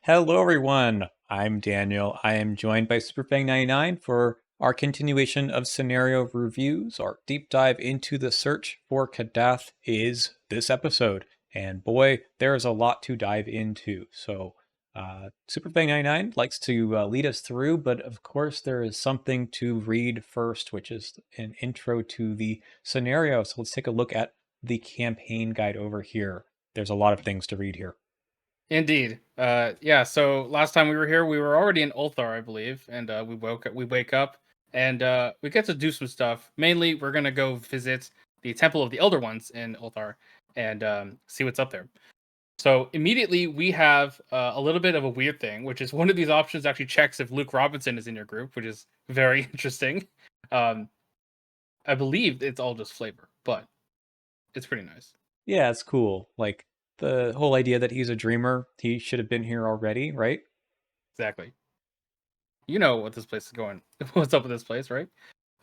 Hello, everyone. I'm Daniel. I am joined by Superfang99 for our continuation of scenario reviews. Our deep dive into the search for Kadath is this episode. And boy, there is a lot to dive into. So, Superfang99 likes to lead us through, but of course, there is something to read first, which is an intro to the scenario. So, let's take a look at the campaign guide over here. There's a lot of things to read here. Indeed. Yeah, so last time we were here, we were already in Ulthar, I believe, and we wake up and we get to do some stuff. Mainly, we're gonna go visit the Temple of the Elder Ones in Ulthar and see what's up there. So immediately we have a little bit of a weird thing, which is one of these options actually checks if Luke Robinson is in your group, which is very interesting. Um, I believe it's all just flavor, but it's pretty nice. Yeah, it's cool. Like the whole idea that he's a dreamer, he should have been here already, right? Exactly. You know what this place is going. What's up with this place, right?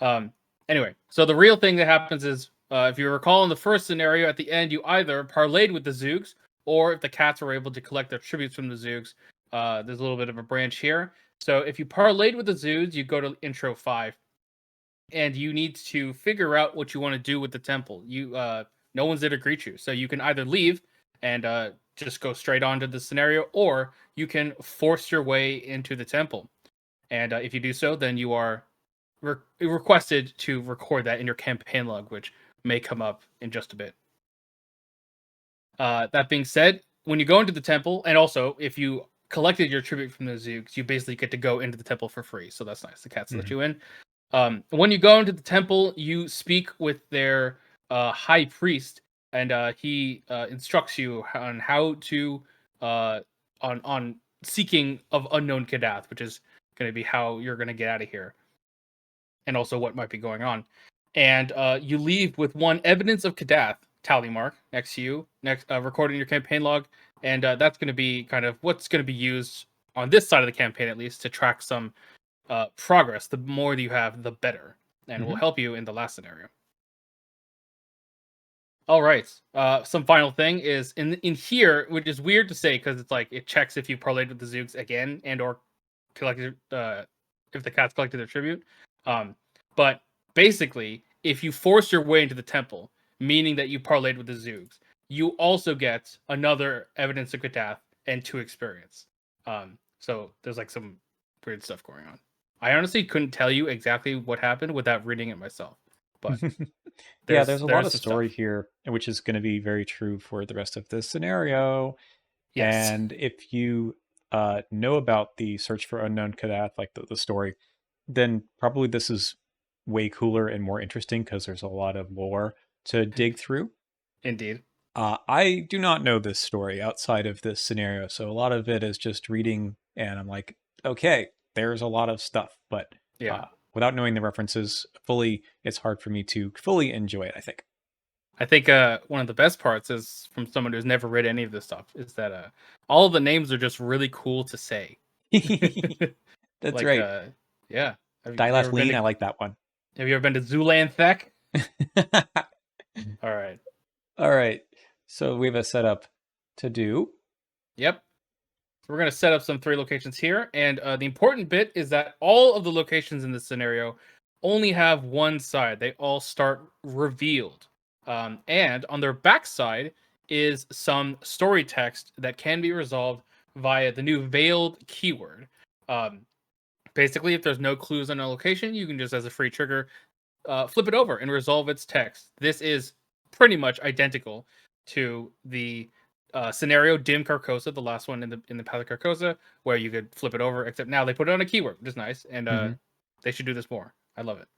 Um, anyway, so the real thing that happens is, if you recall in the first scenario, at the end, you either parlayed with the Zoogs, or if the cats were able to collect their tributes from the Zoogs, there's a little bit of a branch here. So if you parlayed with the Zoogs, you go to intro 5, and you need to figure out what you want to do with the temple. No one's there to greet you, so you can either leave and just go straight on to the scenario, or you can force your way into the temple. And if you do so, then you are requested to record that in your campaign log, which may come up in just a bit. That being said, when you go into the temple, and also if you collected your tribute from the Zoogs, you basically get to go into the temple for free. So that's nice. The cats let you in. When you go into the temple, you speak with their high priest, and he instructs you on how to on seeking of unknown Kadath, which is going to be how you're going to get out of here, and also what might be going on. And you leave with one evidence of Kadath tally mark next to you, recording your campaign log, and that's going to be kind of what's going to be used on this side of the campaign, at least, to track some progress. The more you have, the better, and will help you in the last scenario. All right. Some final thing is in here, which is weird to say because it's like it checks if you parlayed with the Zoogs again and or collected if the cats collected their tribute. But basically, if you force your way into the temple, meaning that you parlayed with the Zoogs, you also get another evidence of Kadath and 2 experience. So there's like some weird stuff going on. I honestly couldn't tell you exactly what happened without reading it myself, but Yeah, there's a lot there's of some story stuff. here, which is going to be very true for the rest of this scenario. Yes. And if you know about the Search for Unknown Kadath, like the story, then probably this is way cooler and more interesting because there's a lot of lore to dig through. Indeed. I do not know this story outside of this scenario, so a lot of it is just reading, and I'm like, okay, there's a lot of stuff, but Yeah. without knowing the references fully, it's hard for me to fully enjoy it, I think. I think one of the best parts is from someone who's never read any of this stuff is that all of the names are just really cool to say. That's Like right. yeah. Have you Dylath ever been Lean, to I like that one. Zulanthek? All right. All right. So we have a setup to do. Yep. So we're gonna set up some 3 locations here, and the important bit is that all of the locations in this scenario only have one side. They all start revealed, and on their backside is some story text that can be resolved via the new veiled keyword. Um, Basically, if there's no clues on a location, you can just, as a free trigger, flip it over and resolve its text. This is pretty much identical to the scenario Dim Carcosa, the last one in the Path of Carcosa, where you could flip it over. Except now they put it on a keyword, which is nice, and they should do this more. I love it.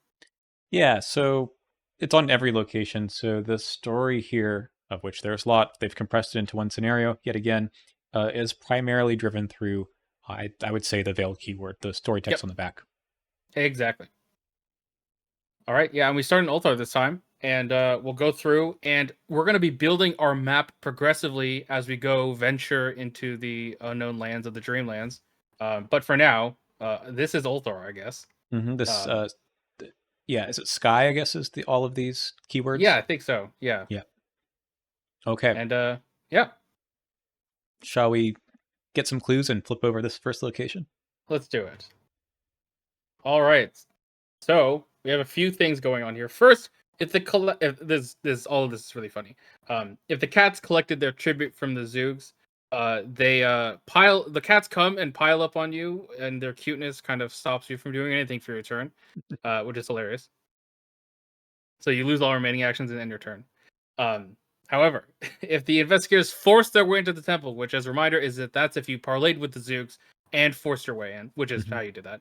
Yeah, so it's on every location. So the story here, of which there's a lot, they've compressed it into one scenario yet again, is primarily driven through, I would say, the veiled keyword, the story text Yep, on the back. exactly. All right, yeah, and we start in Ulthar this time, and we'll go through, and we're going to be building our map progressively as we go venture into the unknown lands of the Dreamlands. But for now, this is Ulthar, I guess. This, Um, yeah, is it Sky? I guess is the all of these yeah, keywords. I think so. Yeah, Yeah. Okay. and yeah, Shall we get some clues and flip over this first location? Let's do it. All right. So we have a few things going on here. First, if this all of this is really funny. If the cats collected their tribute from the Zoogs, the cats come and pile up on you, and their cuteness kind of stops you from doing anything for your turn, which is hilarious. So you lose all remaining actions and end your turn. However, if the investigators force their way into the temple, which as a reminder that's if you parlayed with the Zoogs and forced your way in, which is how you did that.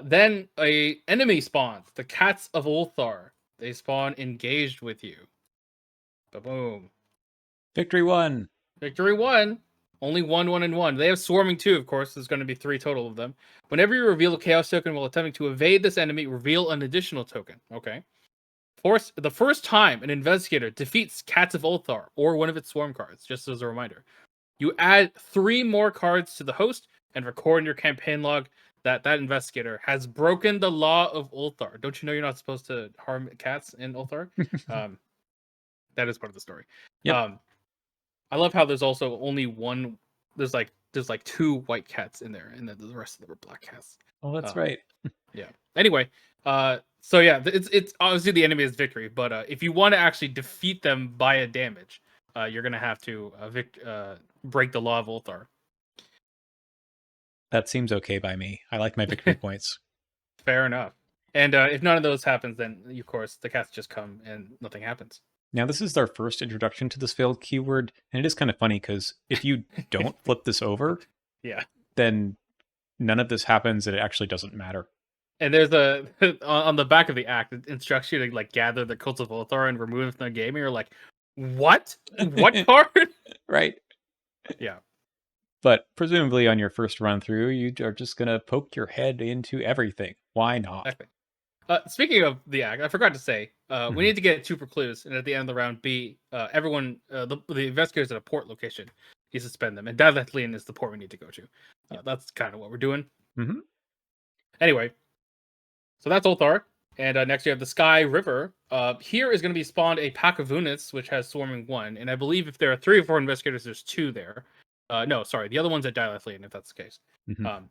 Then a enemy spawns, the Cats of Ulthar. They spawn engaged with you. Boom. Victory 1. Victory 1. Only 1, 1, and 1. They have swarming too, of course. There's going to be 3 total of them. Whenever you reveal a chaos token while attempting to evade this enemy, reveal an additional token. Okay. The first time an investigator defeats Cats of Ulthar or one of its swarm cards, just as a reminder, you add 3 more cards to the host and record in your campaign log that investigator has broken the law of Ulthar. Don't you know you're not supposed to harm cats in Ulthar? That is part of the story. Yep. I love how there's also only one. There's like 2 white cats in there, and then the rest of them are black cats. Oh, that's right. Yeah. Anyway, so yeah, it's obviously the enemy is victory, but if you want to actually defeat them by a damage, you're gonna have to break the law of Ulthar. That seems okay by me. I like my victory points. Fair enough. And if none of those happens, then of course the cats just come and nothing happens. Now, this is our first introduction to this failed keyword, and it is kind of funny because if you don't flip this over, yeah, then none of this happens, and it actually doesn't matter. And there's on the back of the act, it instructs you to like gather the Cult of Ulthar and remove them from the game, and you're like, what? What card? Right. Yeah. But presumably on your first run through, you are just going to poke your head into everything. Why not? Exactly. Speaking of the act, I forgot to say, we need to get 2 clues, and at the end of the round, everyone, the investigators at a port location needs to spend them, and Davathlin is the port we need to go to. That's kind of what we're doing. Mm-hmm. Anyway, so that's Ulthar, and next you have the Sky River. Here is going to be spawned a pack of units, which has swarming 1, and I believe if there are 3 or 4 investigators, there's 2 there. No, sorry, the other one's at Davathlin, if that's the case. Mm-hmm.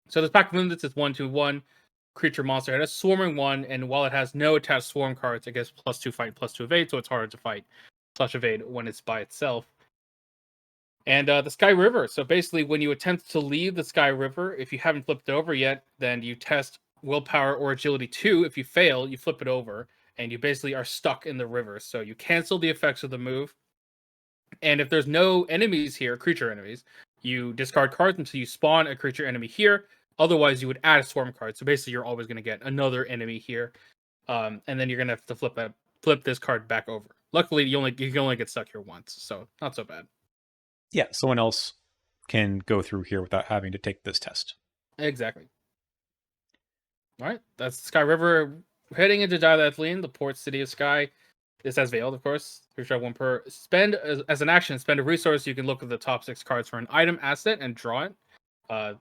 So this pack of units is 1, 2, 1. Creature monster. It has swarming 1, and while it has no attached swarm cards, it gets +2 fight, +2 evade, so it's harder to fight /evade when it's by itself. And the Sky River. So basically, when you attempt to leave the Sky River, if you haven't flipped it over yet, then you test willpower or agility 2. If you fail, you flip it over, and you basically are stuck in the river. So you cancel the effects of the move. And if there's no enemies here, creature enemies, you discard cards until you spawn a creature enemy here. Otherwise, you would add a swarm card. So basically, you're always going to get another enemy here, and then you're going to have to flip this card back over. Luckily, you can only get stuck here once, so not so bad. Yeah, someone else can go through here without having to take this test. Exactly. All right, that's Sky River heading into Davathlin, the port city of Sky. This has Veiled, of course. Creature 1 per. Spend as an action. Spend a resource. You can look at the top 6 cards for an item asset and draw it.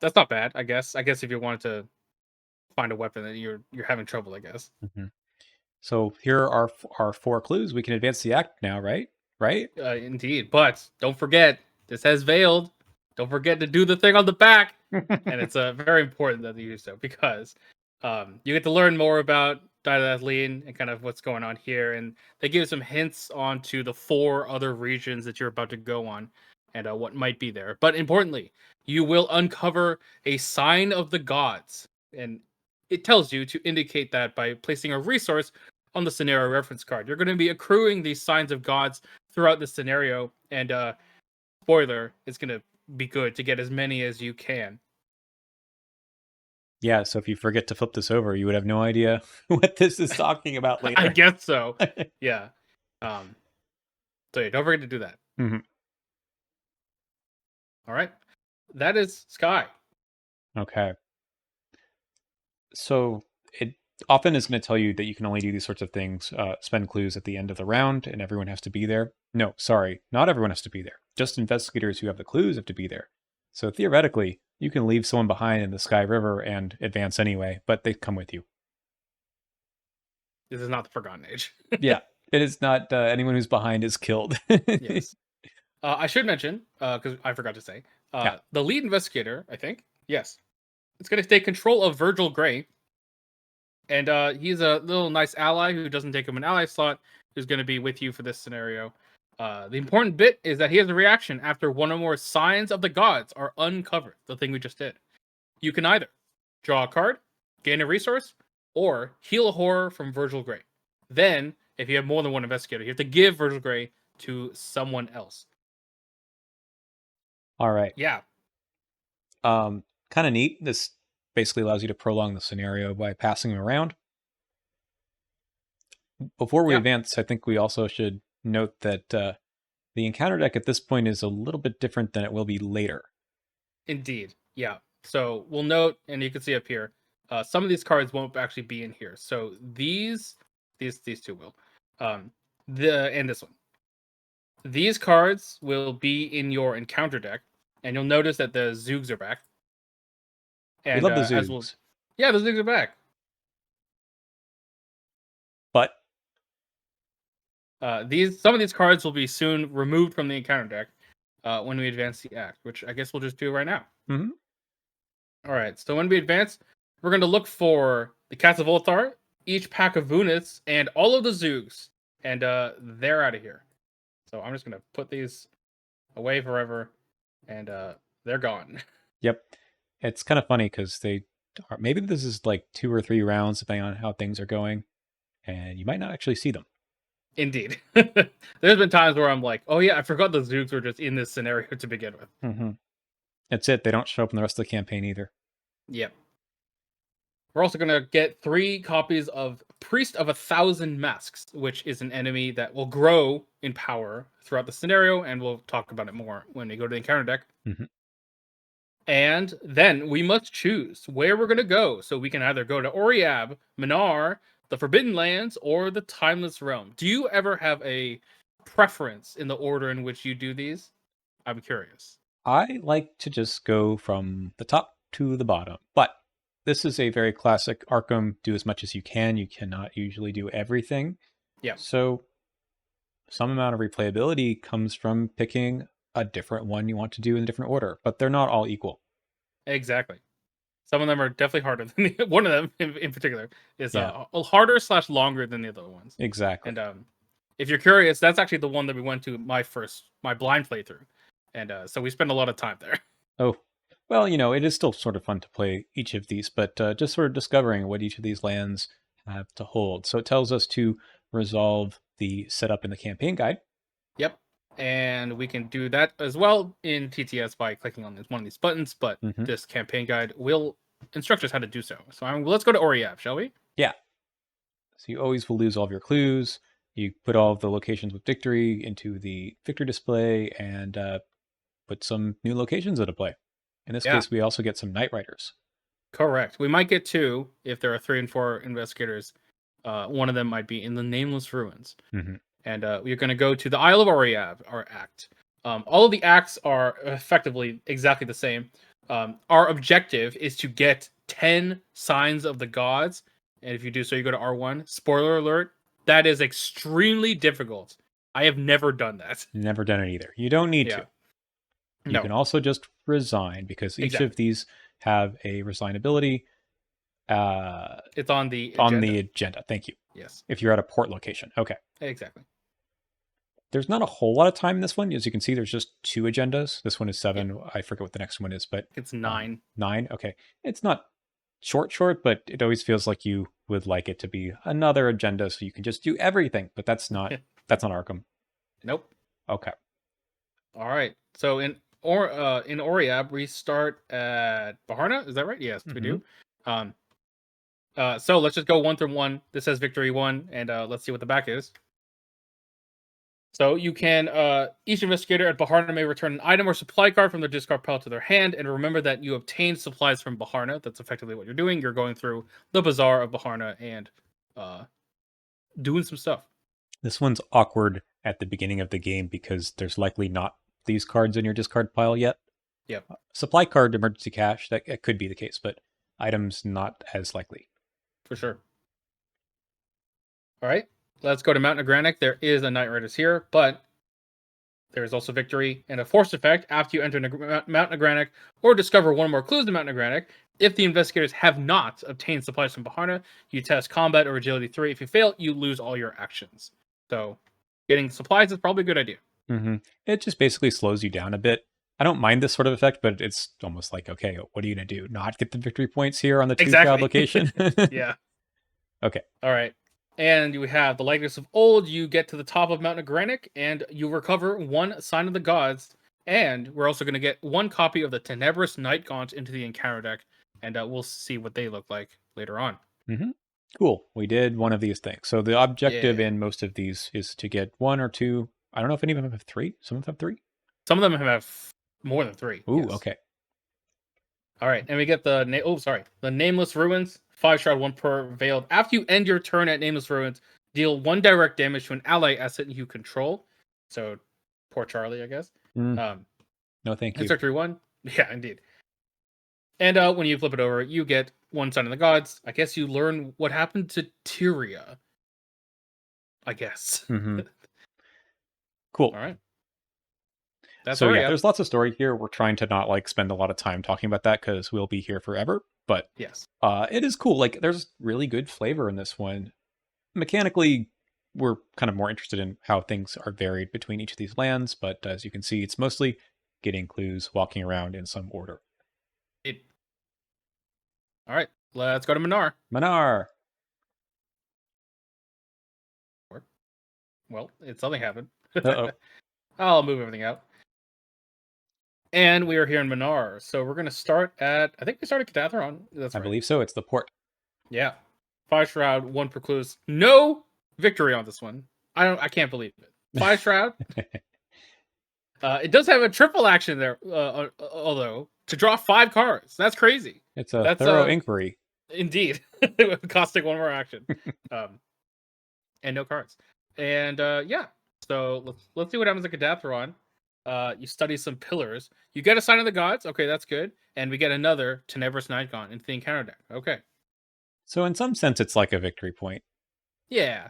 That's not bad, I guess. I guess if you wanted to find a weapon, then you're having trouble, I guess. Mm-hmm. So here are our 4 clues. We can advance the act now, right? Right? Indeed. But don't forget, this has Veiled. Don't forget to do the thing on the back. And it's very important that you do so because you get to learn more about Davathlin and kind of what's going on here. And they give some hints onto the 4 other regions that you're about to go on and what might be there. But importantly, you will uncover a sign of the gods. And it tells you to indicate that by placing a resource on the scenario reference card. You're going to be accruing these signs of gods throughout the scenario. And spoiler, it's going to be good to get as many as you can. Yeah, so if you forget to flip this over, you would have no idea what this is talking about later. I guess so. Yeah. So yeah, don't forget to do that. Mm-hmm. All right. That is Sky. Okay. So it often is going to tell you that you can only do these sorts of things, spend clues at the end of the round, and everyone has to be there. No, sorry, not everyone has to be there. Just investigators who have the clues have to be there. So theoretically, you can leave someone behind in the Sky River and advance anyway, but they come with you. This is not the Forgotten Age. Yeah, it is not anyone who's behind is killed. Yes. I should mention, because I forgot to say, Yeah. the lead investigator, I think, yes, it's going to take control of Virgil Gray, and he's a little nice ally who doesn't take him an ally slot, who's going to be with you for this scenario. The important bit is that he has a reaction after one or more signs of the gods are uncovered, the thing we just did. You can either draw a card, gain a resource, or heal a horror from Virgil Gray. Then, if you have more than one investigator, you have to give Virgil Gray to someone else. All right. Yeah. Kind of neat. This basically allows you to prolong the scenario by passing them around. Before we Yeah. advance, I think we also should note that the encounter deck at this point is a little bit different than it will be later. Indeed. Yeah. So we'll note, and you can see up here, some of these cards won't actually be in here. So these two will. And this one. These cards will be in your encounter deck, and you'll notice that the Zoogs are back. We And love the as well, Zoogs. yeah, the Zoogs are back. But some of these cards will be soon removed from the encounter deck when we advance the act, which I guess we'll just do right now. mm-hmm. All right, so when we advance, we're going to look for the Cats of Ulthar, each pack of Vunis, and all of the Zoogs, and they're out of here. So I'm just going to put these away forever, and they're gone. Yep. It's kind of funny because maybe this is like 2 or 3 rounds depending on how things are going, and you might not actually see them. Indeed. There's been times where I'm like, oh yeah, I forgot the Zoogs were just in this scenario to begin with. Mm-hmm. That's it. They don't show up in the rest of the campaign either. Yep. We're also going to get 3 copies of Priest of 1,000 Masks, which is an enemy that will grow in power throughout the scenario, and we'll talk about it more when we go to the encounter deck. Mm-hmm. And then we must choose where we're going to go. So we can either go to Oriab, Minar, the Forbidden Lands, or the Timeless Realm. Do you ever have a preference in the order in which you do these? I'm curious. I like to just go from the top to the bottom, but this is a very classic Arkham do as much as you can. You cannot usually do everything. Yeah. So some amount of replayability comes from picking a different one you want to do in a different order, but they're not all equal. Exactly. Some of them are definitely harder than one of them in particular is Yeah. harder / longer than the other ones. Exactly. And if you're curious, that's actually the one that we went to my blind playthrough, and so we spent a lot of time there. Oh, well, it is still sort of fun to play each of these, but just sort of discovering what each of these lands have to hold. So it tells us to resolve the setup in the campaign guide. Yep. And we can do that as well in TTS by clicking on one of these buttons, but this campaign guide will instruct us how to do so. So let's go to Oriab, shall we? Yeah. So you always will lose all of your clues. You put all of the locations with victory into the victory display and put some new locations into play. In this case, we also get some Night Riders. Correct. We might get 2 if there are 3 and 4 investigators. One of them might be in the Nameless Ruins. Mm-hmm. And we're going to go to the Isle of Oriab, our act. All of the acts are effectively exactly the same. Our objective is to get 10 signs of the gods. And if you do so, you go to R1. Spoiler alert, that is extremely difficult. I have never done that. Never done it either. You don't need to. You can also just resign because each of these have a resign ability. It's on the agenda. Thank you. Yes. If you're at a port location. Okay. Exactly. There's not a whole lot of time in this one. As you can see, there's just 2 agendas. This one is 7. Yeah. I forget what the next one is, but it's 9. 9. Okay. It's not short, but it always feels like you would like it to be another agenda so you can just do everything. But that's not Arkham. Nope. Okay. All right. So in Oriab, we start at Baharna. Is that right? Yes, we do. So let's just go 1 through 1. This says victory 1, and let's see what the back is. So you can, each investigator at Baharna may return an item or supply card from their discard pile to their hand, and remember that you obtained supplies from Baharna. That's effectively what you're doing. You're going through the bazaar of Baharna and doing some stuff. This one's awkward at the beginning of the game because there's likely not these cards in your discard pile yet. Yep. Supply card, emergency cash, that could be the case, but items not as likely. For sure. All right. Let's go to Mountain of Granic. There is a Night Riders here, but There is also victory and a force effect after you enter Mount Nagranic or discover one or more clues in Mount Nagranic. If the investigators have not obtained supplies from Bahana, you test combat or agility 3. If you fail, you lose all your actions. So getting supplies is probably a good idea. Mm-hmm. It just basically slows you down a bit. I don't mind this sort of effect, but it's almost like, okay, what are you going to do? Not get the victory points here on the two-child location? Yeah. Okay. All right. And you have the likeness of old. You get to the top of Mount Nagranic, and you recover one sign of the gods. And we're also going to get one copy of the Tenebrous Night Gaunt into the encounter deck, and we'll see what they look like later on. Mm-hmm. Cool. We did one of these things. So the objective Yeah. in most of these is to get one or two. I don't know if any of them have 3. Some of them have 3. Some of them have more than 3. Ooh, yes. Okay. All right, and we get the the Nameless Ruins, 5 shroud, 1 per veiled. After you end your turn at Nameless Ruins, deal 1 direct damage to an ally asset you control. So, poor Charlie, I guess. No, thank you. Victory 1. Yeah, indeed. And when you flip it over, you get 1 sign of the gods. I guess you learn what happened to Tyria. I guess. Mm-hmm. Cool. All right. That's so yeah, there's lots of story here. We're trying to not like spend a lot of time talking about that because we'll be here forever. But yes, it is cool. Like there's really good flavor in this one. Mechanically, we're kind of more interested in how things are varied between each of these lands. But as you can see, it's mostly getting clues, walking around in some order. All right, let's go to Manar. Manar. Well, something happened. Uh-oh. I'll move everything out. And we are here in Manar. So we're going to start at, I think we started Kadatharon. That's right. I believe so. It's the port. Yeah. 5 shroud, 1 precludes. No victory on this one. I can't believe it. 5 shroud. It does have a triple action there, although, to draw 5 cards. That's crazy. It's a thorough inquiry. Indeed. Costing 1 more action. And no cards. And yeah. So let's see what happens at Kadatharon. You study some pillars. You get a sign of the gods. Okay, that's good. And we get another Tenebrous Night Gaunt into the encounter deck. Okay. So in some sense, it's like a victory point. Yeah.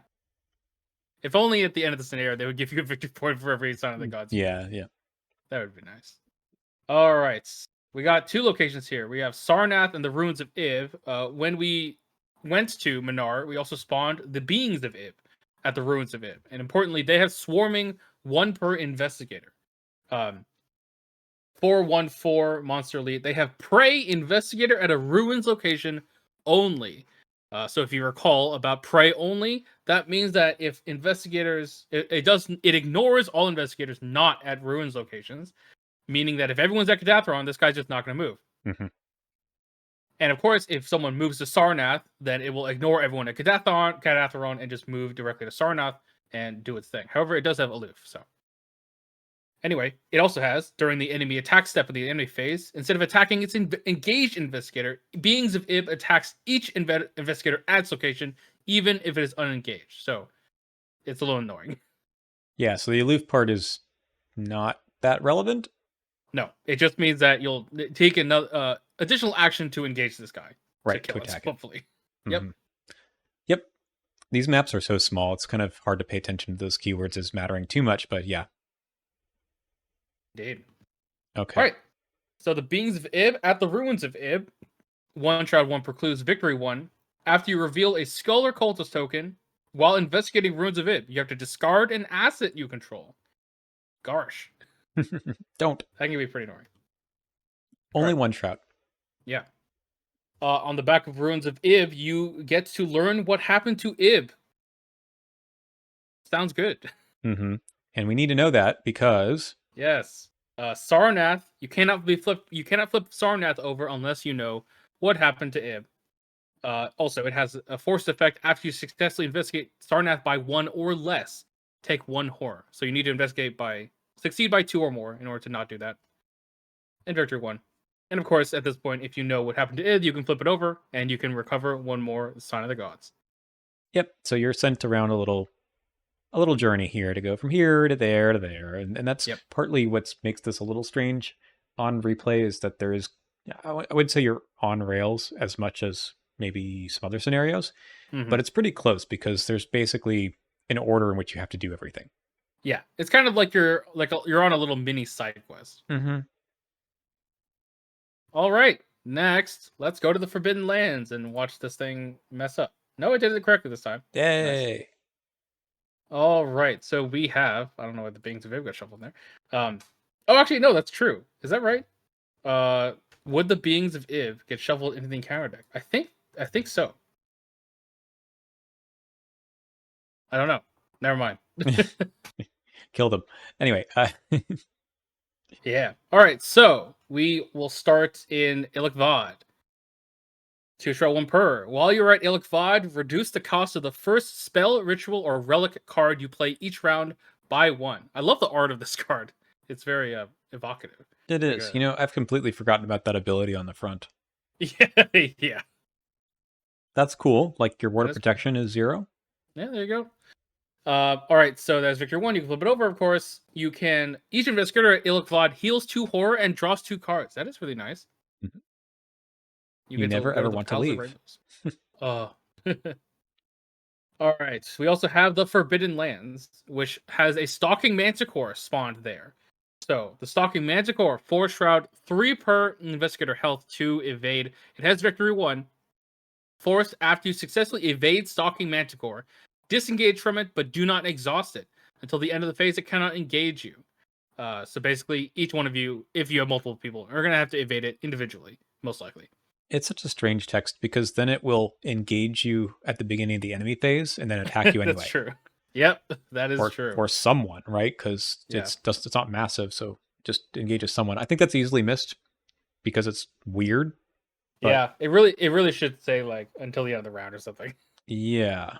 If only at the end of the scenario they would give you a victory point for every sign of the gods. Yeah. That would be nice. All right. We got 2 locations here. We have Sarnath and the Ruins of Iv. When we went to Manar, we also spawned the Beings of Iv at the Ruins of Iv. And importantly, they have swarming 1 per investigator. 4/1/4 monster elite. They have Prey Investigator at a Ruins location only. So if you recall about Prey only, that means that if investigators, it ignores all investigators not at Ruins locations, meaning that if everyone's at Kadatharon, this guy's just not going to move. Mm-hmm. And of course, if someone moves to Sarnath, then it will ignore everyone at Kadatharon and just move directly to Sarnath and do its thing. However, it does have aloof, so. Anyway, it also has, during the enemy attack step of the enemy phase, instead of attacking its engaged investigator, Beings of Ib attacks each investigator at its location, even if it is unengaged. So, it's a little annoying. Yeah, so the aloof part is not that relevant? No, it just means that you'll take another additional action to engage this guy. Right, to attack it. Hopefully. Mm-hmm. Yep. These maps are so small, it's kind of hard to pay attention to those keywords as mattering too much, but yeah. Indeed. Okay. All right. So the Beings of Ib at the Ruins of Ib, 1 shroud, 1 precludes, victory 1. After you reveal a Skull or Cultist token while investigating Ruins of Ib, you have to discard an asset you control. Gosh. Don't. That can be pretty annoying. Only 1 shroud. Yeah. On the back of Ruins of Ib, you get to learn what happened to Ib. Sounds good. Mm-hmm. And we need to know that because... Yes. Sarnath, you cannot flip Sarnath over unless you know what happened to Ib. Also, it has a forced effect after you successfully investigate Sarnath by 1 or less. Take 1 horror. So you need to succeed by 2 or more in order to not do that. And victory 1. And of course, at this point, if you know what happened to Ib, you can flip it over and you can recover 1 more Sign of the Gods. Yep. So you're sent around a little journey here to go from here to there to there. And that's partly what makes this a little strange on replay is that there is, I would say you're on rails as much as maybe some other scenarios, but it's pretty close because there's basically an order in which you have to do everything. Yeah, it's kind of like you're on a little mini side quest. Mm-hmm. All right, next, let's go to the Forbidden Lands and watch this thing mess up. No, I did it correctly this time. Nice. Yay. All right, so we have, I don't know what the beings of Ib got shuffled in there. Oh, actually, no, that's true. Is that right? Would the beings of Ib get shuffled into the encounter deck? I think so. I don't know. Never mind. Kill them. Anyway, Yeah. All right, so we will start in Ilikvad. 2 shroud 1 per. While you're at Ilikvad, reduce the cost of the first spell, ritual, or relic card you play each round by 1. I love the art of this card. It's very evocative. it is. You know, I've completely forgotten about that ability on the front. Yeah, yeah. That's cool. Like your ward That of is protection is 0. Yeah, there you go. All right, so that's victory 1. You can flip it over, of course. You can each investigator at Ilikvad heals 2 horror and draws 2 cards. That is really nice. Mhm. You You get never to go ever to the want to Palace of leave. Rainbows. Oh. All right. We also have the Forbidden Lands, which has a Stalking Manticore spawned there. So the Stalking Manticore, 4 shroud, 3 per investigator health, 2 evade. It has victory 1. Force after you successfully evade Stalking Manticore, disengage from it, but do not exhaust it. Until the end of the phase, it cannot engage you. So basically, each one of you, if you have multiple people, are going to have to evade it individually, most likely. It's such a strange text because then it will engage you at the beginning of the enemy phase and then attack you That's anyway. true. Yep, that is or true. or someone, right? Because Yeah. it's not massive, so just engages someone. I think that's easily missed because it's weird. But Yeah, it really should say like until the end of the round or something. yeah.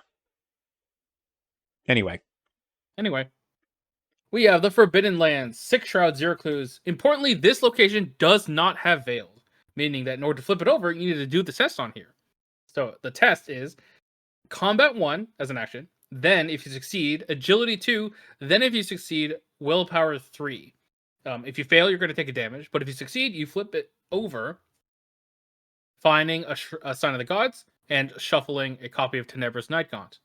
Anyway, we have the Forbidden Lands, 6 shrouds, 0 clues. Importantly, this location does not have veils, meaning that in order to flip it over, you need to do the test on here. So the test is combat 1 as an action, then if you succeed, agility 2, then if you succeed, willpower 3. If you fail, you're going to take a damage, but if you succeed, you flip it over, finding a sign of the gods and shuffling a copy of Tenebra's Night Gaunt.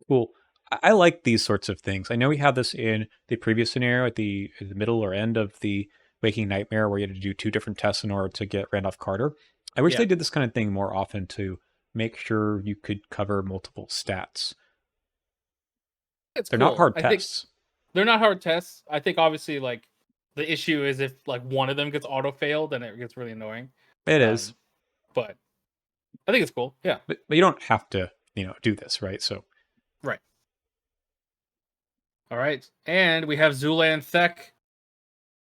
cool. I like these sorts of things. I know we had this in the previous scenario at the middle or end of the Waking Nightmare where you had to do 2 different tests in order to get Randolph Carter. I wish Yeah. they did this kind of thing more often to make sure you could cover multiple stats. They're not hard tests. They're not hard tests. I think obviously like the issue is if like one of them gets auto failed, then it gets really annoying. It is. But I think it's cool. Yeah. But you don't have to, do this, right? So Right. All right. And we have Zulan Thek.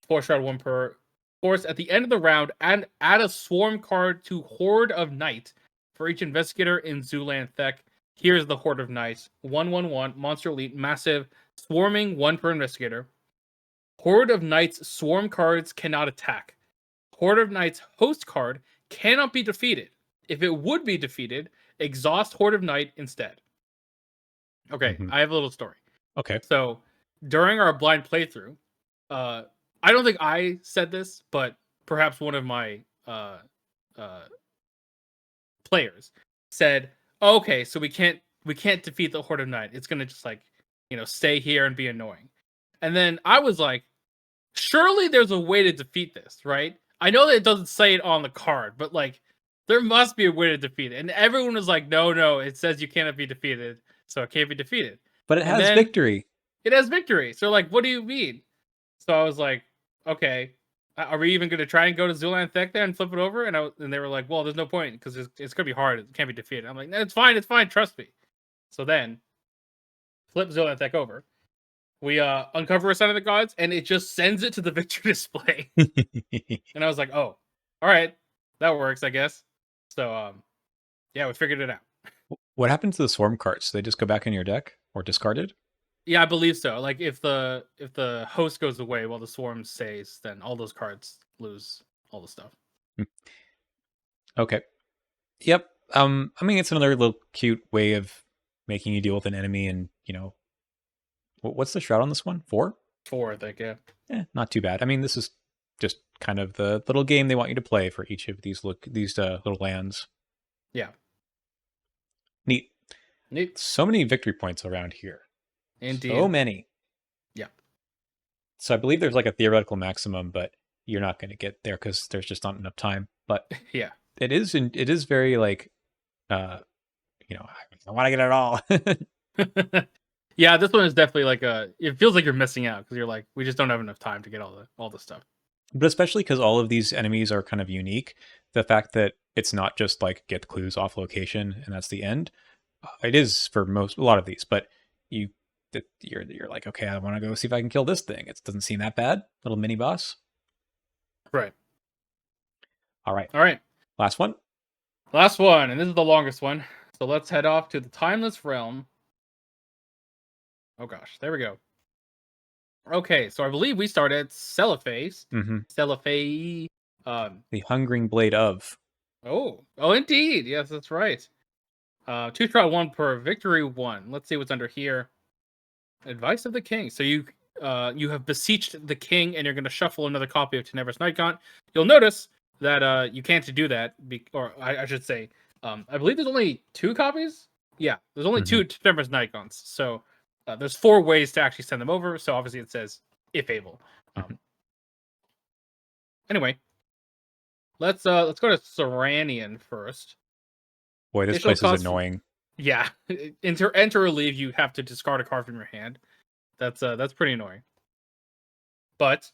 4 shroud 1 per. Force at the end of the round and add a swarm card to Horde of Night for each investigator in Zulan Thek. Here's the Horde of Night. 1/1/1 monster elite massive swarming 1 per investigator. Horde of Night's swarm cards cannot attack. Horde of Night's host card cannot be defeated. If it would be defeated, exhaust Horde of Night instead. Okay, I have a little story. Okay. So during our blind playthrough, I don't think I said this, but perhaps one of my players said, oh, "Okay, so we can't defeat the Horde of Night. It's gonna just like stay here and be annoying." And then I was like, "Surely there's a way to defeat this, right? I know that it doesn't say it on the card, but like there must be a way to defeat it." And everyone was like, "No, it says you cannot be defeated, so it can't be defeated." But it has victory. It has victory. So like, what do you mean? So I was like, okay, are we even going to try and go to Zulan Thek there and flip it over? And they were like, well, there's no point because it's going to be hard. It can't be defeated. I'm like, no, it's fine. Trust me. So then flip Zulan Thek over. We uncover a sign of the gods and it just sends it to the victory display. And I was like, oh, all right, that works, I guess. So yeah, we figured it out. What happened to the swarm cards? They just go back in your deck or discarded? Yeah, I believe so. Like if the host goes away while the swarm stays, then all those cards lose all the stuff. Okay. Yep. I mean, it's another little cute way of making you deal with an enemy, and what's the shroud on this one? 4? 4, I think. Yeah. Not too bad. I mean, this is just kind of the little game they want you to play for each of these little lands. Yeah. Neat. So many victory points around here. Indeed. So many. Yeah. So I believe there's like a theoretical maximum, but you're not going to get there because there's just not enough time. But Yeah. it is very like, I want to get it all. Yeah, this one is definitely like it feels like you're missing out because you're like, we just don't have enough time to get all the stuff. But especially because all of these enemies are kind of unique, the fact that it's not just like get clues off location and that's the end. It is for a lot of these, but you're like, okay, I want to go see if I can kill this thing. It doesn't seem that bad. Little mini boss. Right. All right. All right. Last one. Last one, and this is the longest one. So let's head off to the Timeless Realm. Oh gosh, there we go. Okay, so I believe we start at Celiphace. Mm-hmm. Celiphae. The Hungering Blade of. Oh, indeed. Yes, that's right. 2-shot 1 per victory 1. Let's see what's under here. Advice of the King. So you have beseeched the king, and you're going to shuffle another copy of Tenebrous Nightgaunt. You'll notice that you can't do that, or I should say, I believe there's only 2 copies. Yeah, there's only 2 Tenebrous Nightgaunts. So there's 4 ways to actually send them over. So obviously it says if able. Anyway, let's go to Seranian first. Boy, this place is annoying. Yeah, enter or leave. You have to discard a card from your hand. That's pretty annoying. But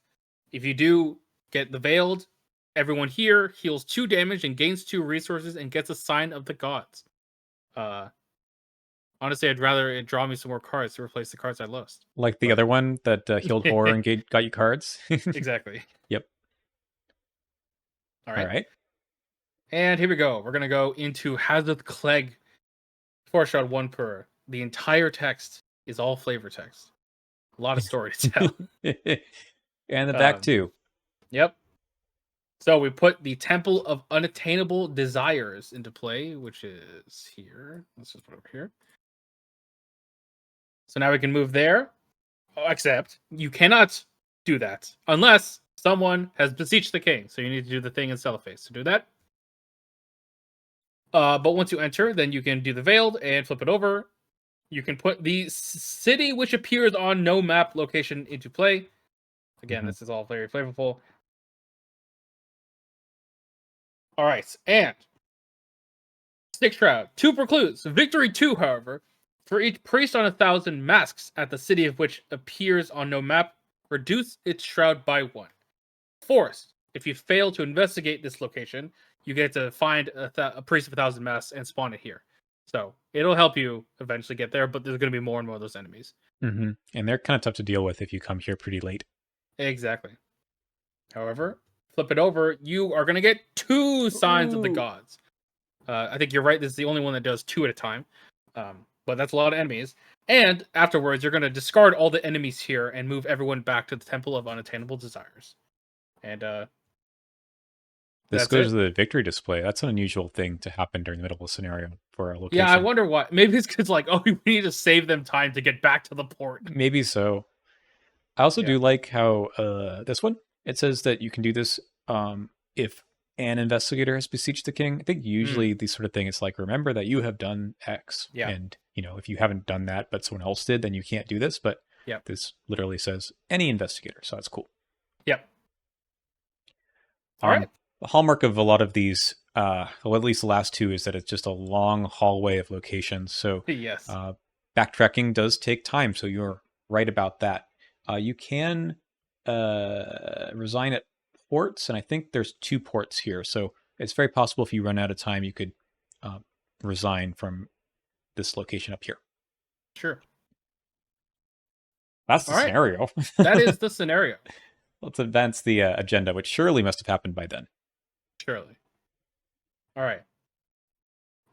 if you do get the Veiled, everyone here heals 2 damage and gains 2 resources and gets a Sign of the Gods. Honestly, I'd rather it draw me some more cards to replace the cards I lost. Like the other one that healed horror and got you cards. Exactly. Yep. All right. All right. And here we go. We're gonna go into Hazard Clegg. 4-shot 1 per. The entire text is all flavor text. A lot of story to tell. And the back too. Yep. So we put the Temple of Unattainable Desires into play, which is here. Let's just put it over here. So now we can move there. Except you cannot do that unless someone has beseeched the king. So you need to do the thing in Celiphace to do that. But once you enter, then you can do the Veiled and flip it over. You can put the city which appears on no map location into play. Again, this is all very flavorful. All right, and Stick Shroud, 2 precludes. Victory 2, however, for each priest on 1,000 masks at the city of which appears on no map, reduce its shroud by 1. Forced, if you fail to investigate this location, you get to find a priest of 1,000 masks and spawn it here. So it'll help you eventually get there, but there's going to be more and more of those enemies. And they're kind of tough to deal with if you come here pretty late. Exactly. However, flip it over, you are going to get 2 Signs of the Gods. I think you're right. This is the only one that does 2 at a time. But that's a lot of enemies. And afterwards, you're going to discard all the enemies here and move everyone back to the Temple of Unattainable Desires. And this goes to the victory display. That's an unusual thing to happen during the middle of a scenario for a location. Yeah, I wonder why. Maybe it's because we need to save them time to get back to the port. Maybe so. I also do like how this one, it says that you can do this if an investigator has beseeched the king. I think usually these sort of thing, it's like, remember that you have done X. Yeah. And, if you haven't done that, but someone else did, then you can't do this. But this literally says any investigator. So that's cool. Yep. All right. The hallmark of a lot of these, well, at least the last 2, is that it's just a long hallway of locations. So yes. Backtracking does take time. So you're right about that. You can resign at ports, and I think there's 2 ports here. So it's very possible if you run out of time, you could resign from this location up here. Sure. That's the scenario. That is the scenario. Let's advance the agenda, which surely must have happened by then. Surely. All right.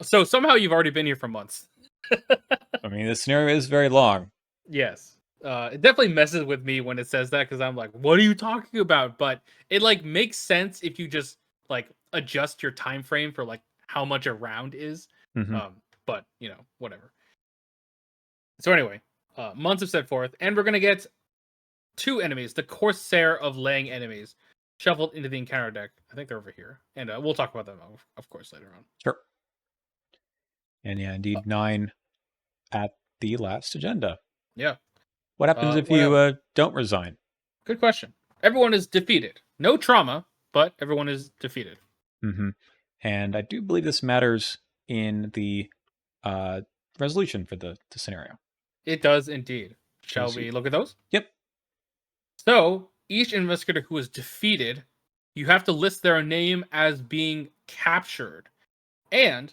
So somehow you've already been here for months. I mean, the scenario is very long. Yes. It definitely messes with me when it says that, because I'm like, what are you talking about? But it makes sense if you just adjust your time frame for how much a round is. But whatever. So anyway, months have set forth, and we're gonna get 2 enemies, the Corsair of Laying Enemies, shuffled into the encounter deck. I think they're over here, and we'll talk about them, of course, later on. Sure. And yeah, indeed, 9 at the last agenda. Yeah. What happens if What you else? don't resign? Good question. Everyone is defeated. No trauma, but everyone is defeated. Hmm. And I do believe this matters in the uh, resolution for the scenario. It does indeed. So Shall we look at those? yep. So, each investigator who is defeated, you have to list their name as being captured. And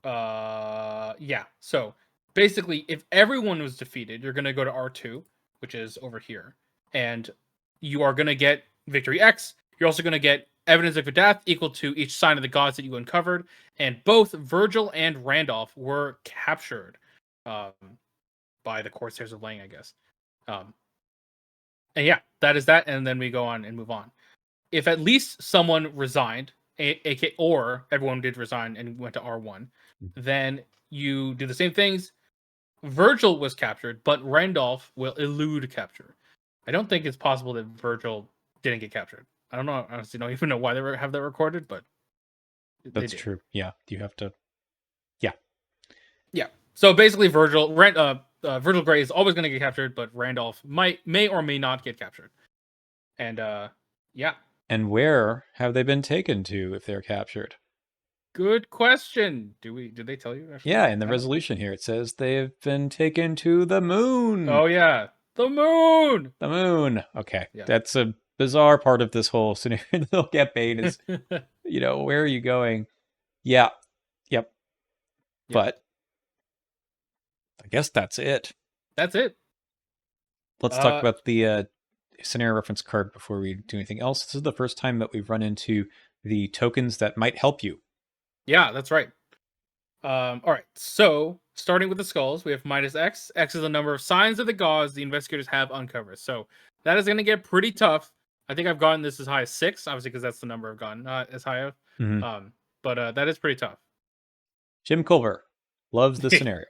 yeah. So, basically if everyone was defeated, you're going to go to R2, which is over here, and you are going to get victory X. You're also going to get evidence of Kadath equal to each sign of the gods that you uncovered, and both Virgil and Randolph were captured um, by the Corsairs of Lang, I guess. And yeah, that is that. And then we go on and move on. If at least someone resigned, or everyone did resign and went to R1, then you do the same things. Virgil was captured, but Randolph will elude capture. I don't think it's possible that Virgil didn't get captured. I don't know. I honestly don't even know why they have that recorded, but they That's did. true. Yeah, you have to. Yeah. Yeah. So basically, Virgil Gray is always going to get captured, but Randolph may or may not get captured. And yeah. And where have they been taken to if they're captured? Good question. Did they tell you? Actually? Yeah, in the resolution here it says they've been taken to the moon. Oh yeah, the moon. The moon. Okay, Yeah. that's a bizarre part of this whole scenario. They'll get bait is, where are you going? Yeah. Yep. But I guess that's it. That's it. Let's talk about the scenario reference card before we do anything else. This is the first time that we've run into the tokens that might help you. Yeah, that's right. All right. So starting with the skulls, we have minus X. X is the number of signs of the gods the investigators have uncovered. So that is going to get pretty tough. I think I've gotten this as high as 6, obviously, because that's the number I've gotten as high of. Mm-hmm. But that is pretty tough. Jim Culver loves this scenario.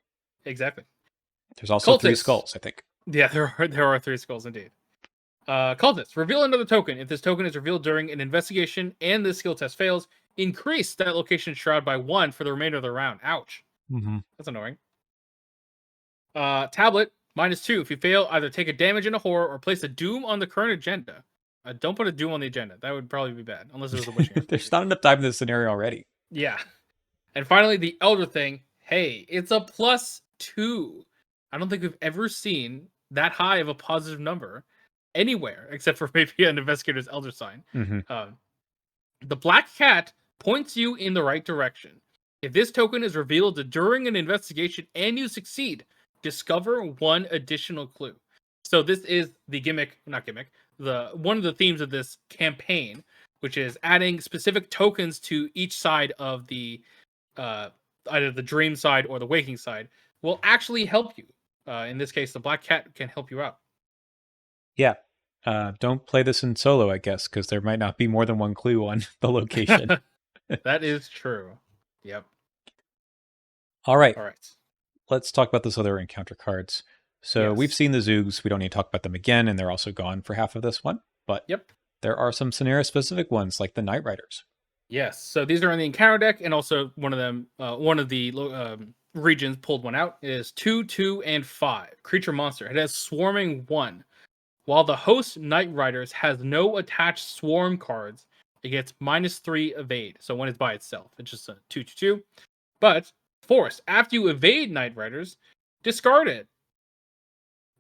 Exactly. There's also Cultists. 3 skulls, I think. Yeah, there are 3 skulls indeed. Cultists, reveal another token. If this token is revealed during an investigation and the skill test fails, increase that location shroud by 1 for the remainder of the round. Ouch. Mm-hmm. That's annoying. Tablet, -2. If you fail, either take a damage in a horror or place a doom on the current agenda. Don't put a doom on the agenda. That would probably be bad, unless it was a witching. There's not enough time in this scenario already. Yeah. And finally, the Elder thing. Hey, it's a +2. I don't think we've ever seen that high of a positive number anywhere, except for maybe an investigator's Elder sign. Mm-hmm. The Black Cat points you in the right direction. If this token is revealed during an investigation and you succeed, discover 1 additional clue. So this is the one of the themes of this campaign, which is adding specific tokens to each side of the either the dream side or the waking side will actually help you. In this case, the Black Cat can help you out. Yeah. Don't play this in solo, I guess, because there might not be more than 1 clue on the location. That is true. Yep. All right. All right. Let's talk about those other encounter cards. So we've seen the Zoogs. We don't need to talk about them again, and they're also gone for half of this one. But there are some scenario-specific ones, like the Night Riders. Yes. So these are in the encounter deck, and also one of them, one of the regions pulled one out. It is 2, 2, and 5. Creature monster. It has swarming 1. While the host Night Riders has no attached swarm cards, it gets -3 evade. So when it's by itself, it's just a 2, 2, 2. But force, after you evade Night Riders, discard it.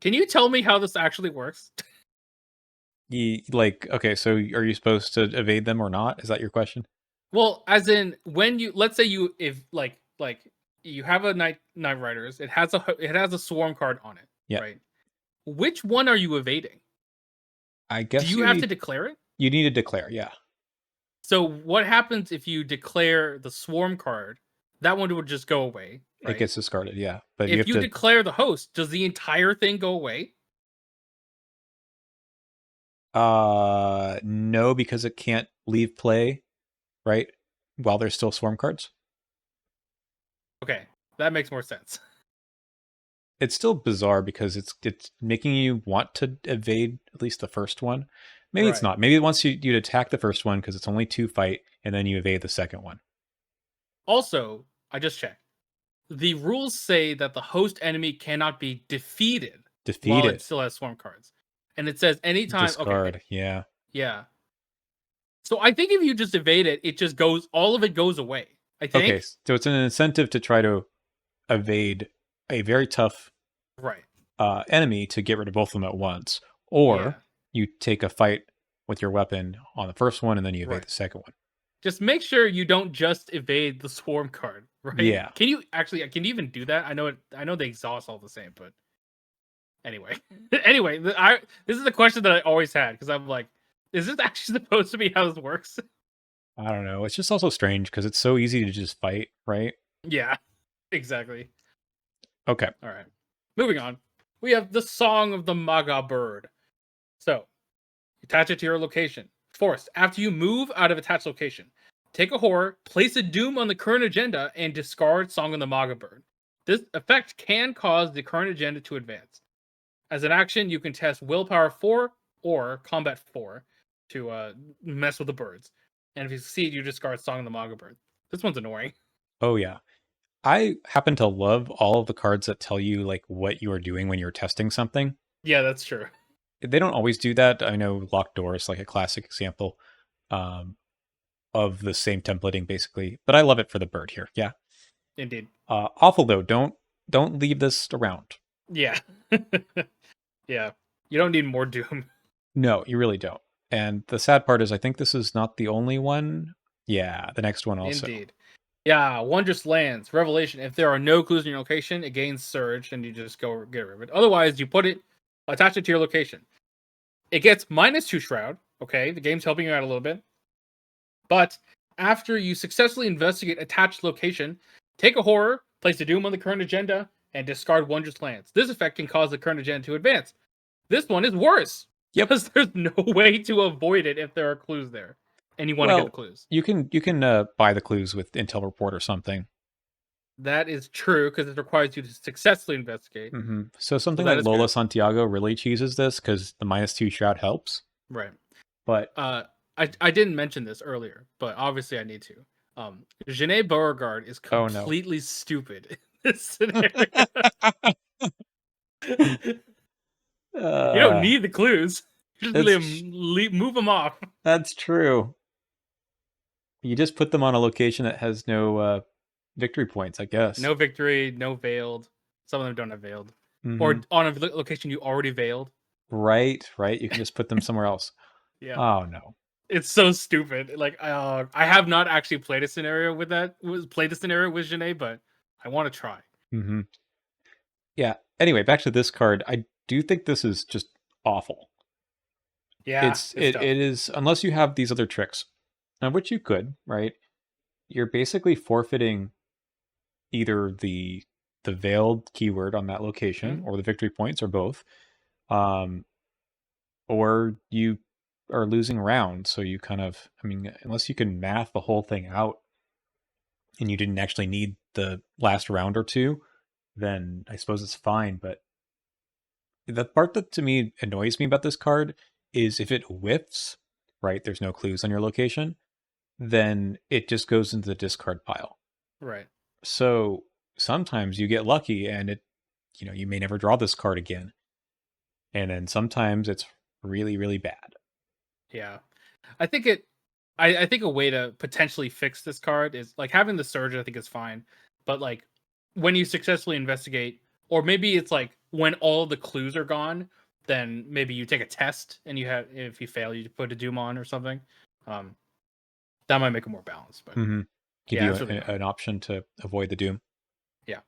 Can you tell me how this actually works? Okay, so are you supposed to evade them or not? Is that your question? Well, as in when you, let's say you, if like you have a Night Riders, it has a swarm card on it, right? Which one are you evading? I guess do you have to declare it? You need to declare, yeah. So what happens if you declare the swarm card? That one would just go away. Right? It gets discarded, yeah. But if you declare the host, does the entire thing go away? No, because it can't leave play, right? While there's still swarm cards. Okay, that makes more sense. It's still bizarre because it's making you want to evade at least the first one. Maybe it's not. Maybe it wants you to attack the first one because it's only 2 fight, and then you evade the second one. Also, I just checked. The rules say that the host enemy cannot be defeated. Defeat while it it. still has swarm cards. And it says anytime. Discard. Okay, Yeah. yeah. So I think if you just evade it, it just goes. All of it goes away. I Okay, think. so it's an incentive to try to evade a very tough Right. enemy to get rid of both of them at once, or Yeah. you take a fight with your weapon on the first one and then you evade Right. the second one. Just make sure you don't just evade the swarm card, right? Yeah. Can you even do that? I know it. I know they exhaust all the same, but anyway, anyway, this is a question that I always had because I'm like, is this actually supposed to be how this works? I don't know. It's just also strange because it's so easy to just fight, right? Yeah, exactly. Okay. All right, moving on. We have the Song of the Maga Bird. So, attach it to your location. Forced. After you move out of attached location, take a horror, place a doom on the current agenda, and discard Song of the Maga Bird. This effect can cause the current agenda to advance. As an action, you can test Willpower 4 or Combat 4 to mess with the birds. And if you succeed, you discard Song of the Maga Bird. This one's annoying. Oh yeah. I happen to love all of the cards that tell you like what you are doing when you're testing something. Yeah, that's true. They don't always do that. I know Locked Door is like a classic example um, of the same templating basically, but I love it for the bird here. Yeah. Indeed. Awful though. Don't leave this around. Yeah. Yeah. You don't need more Doom. No, you really don't. And the sad part is I think this is not the only one. Yeah, the next one also. Indeed. Yeah, Wondrous Lands. Revelation. If there are no clues in your location, it gains Surge, and you just go get rid of it. Otherwise, you attach it to your location. It gets -2 Shroud. Okay, the game's helping you out a little bit. But after you successfully investigate attached location, take a horror, place a doom on the current agenda, and discard Wondrous Lands. This effect can cause the current agenda to advance. This one is worse. Yep. Because there's no way to avoid it if there are clues there. And you want to get the clues. You can buy the clues with Intel Report or something. That is true because it requires you to successfully investigate. Mm-hmm. So something like Lola Santiago really cheeses this because the -2 Shroud helps. Right. But I didn't mention this earlier, but obviously I need to. Janae Beauregard is completely stupid in this scenario. You don't need the clues. You just move them off. That's true. You just put them on a location that has no victory points, I guess. No victory, no veiled. Some of them don't have veiled. Mm-hmm. Or on a location you already veiled. Right. You can just put them somewhere else. Yeah. Oh no. It's so stupid. Like I have not actually played a scenario with Janae, but I want to try. Mm-hmm. Yeah. Anyway, back to this card. I do think this is just awful. Yeah, it is, unless you have these other tricks, which you could, right? You're basically forfeiting either the veiled keyword on that location or the victory points or both, or you are losing rounds. So you kind of, I mean, unless you can math the whole thing out and you didn't actually need the last round or two, then I suppose it's fine. But the part that to me annoys me about this card is if it whiffs, right? There's no clues on your location, then it just goes into the discard pile. Right. So sometimes you get lucky and it, you may never draw this card again. And then sometimes it's really, really bad. Yeah. I think I think a way to potentially fix this card is like having the surge, I think is fine. But like when you successfully investigate, or maybe it's like when all the clues are gone, then maybe you take a test and if you fail, you put a doom on or something. That might make it more balanced. But give you an option to avoid the doom. Yeah.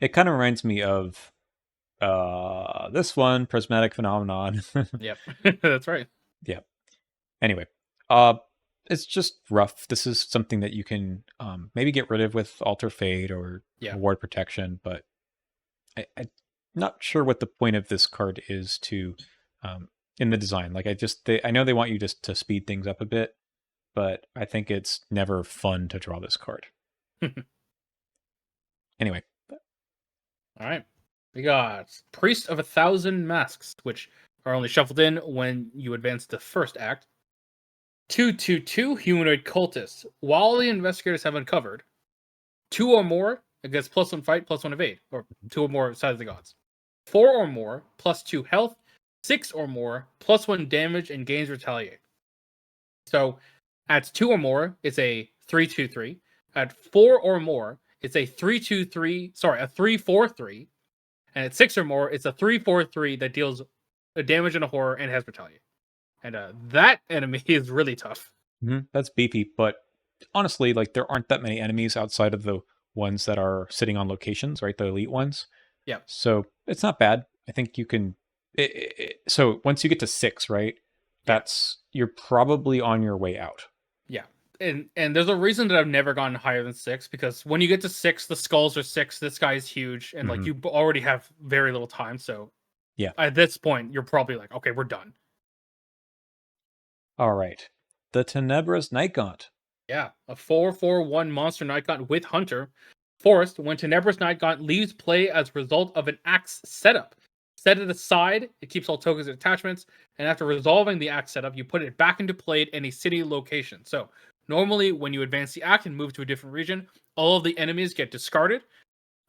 It kind of reminds me of this one, Prismatic Phenomenon. Yep. That's right. Yeah. Anyway, it's just rough. This is something that you can maybe get rid of with Alter Fate or Ward Protection, but I'm not sure what the point of this card is to in the design. Like I know they want you just to speed things up a bit, but I think it's never fun to draw this card. Anyway. All right. We got Priest of 1,000 Masks, which are only shuffled in when you advance the first act. 2/2/2 Humanoid Cultists. While the investigators have uncovered 2 or more against +1 fight, +1 evade, or 2 or more sides of the gods. 4 or more, +2 health, 6 or more, +1 damage, and gains retaliate. So at 2 or more, it's a 3/2/3. At 4 or more, it's a 3/2/3. Sorry, a 3/4/3. And at 6 or more, it's a 3/4/3 that deals a damage and a horror and has retaliate. And that enemy is really tough. That's beefy, but honestly, like there aren't that many enemies outside of the ones that are sitting on locations, right? The elite ones. Yeah. So it's not bad. I think you can. So once you get to 6, right? That's you're probably on your way out. Yeah. And there's a reason that I've never gotten higher than 6, because when you get to 6, the skulls are 6. This guy is huge, and like you already have very little time. So yeah, at this point, you're probably like, okay, we're done. All right, the Tenebrous Night Gaunt. Yeah, a 4/4/1 monster Night Gaunt with Hunter. Forest, when Tenebrous Night Gaunt leaves play as a result of an axe setup, set it aside. It keeps all tokens and attachments, and after resolving the axe setup, you put it back into play at any city location. So normally, when you advance the act and move to a different region, all of the enemies get discarded.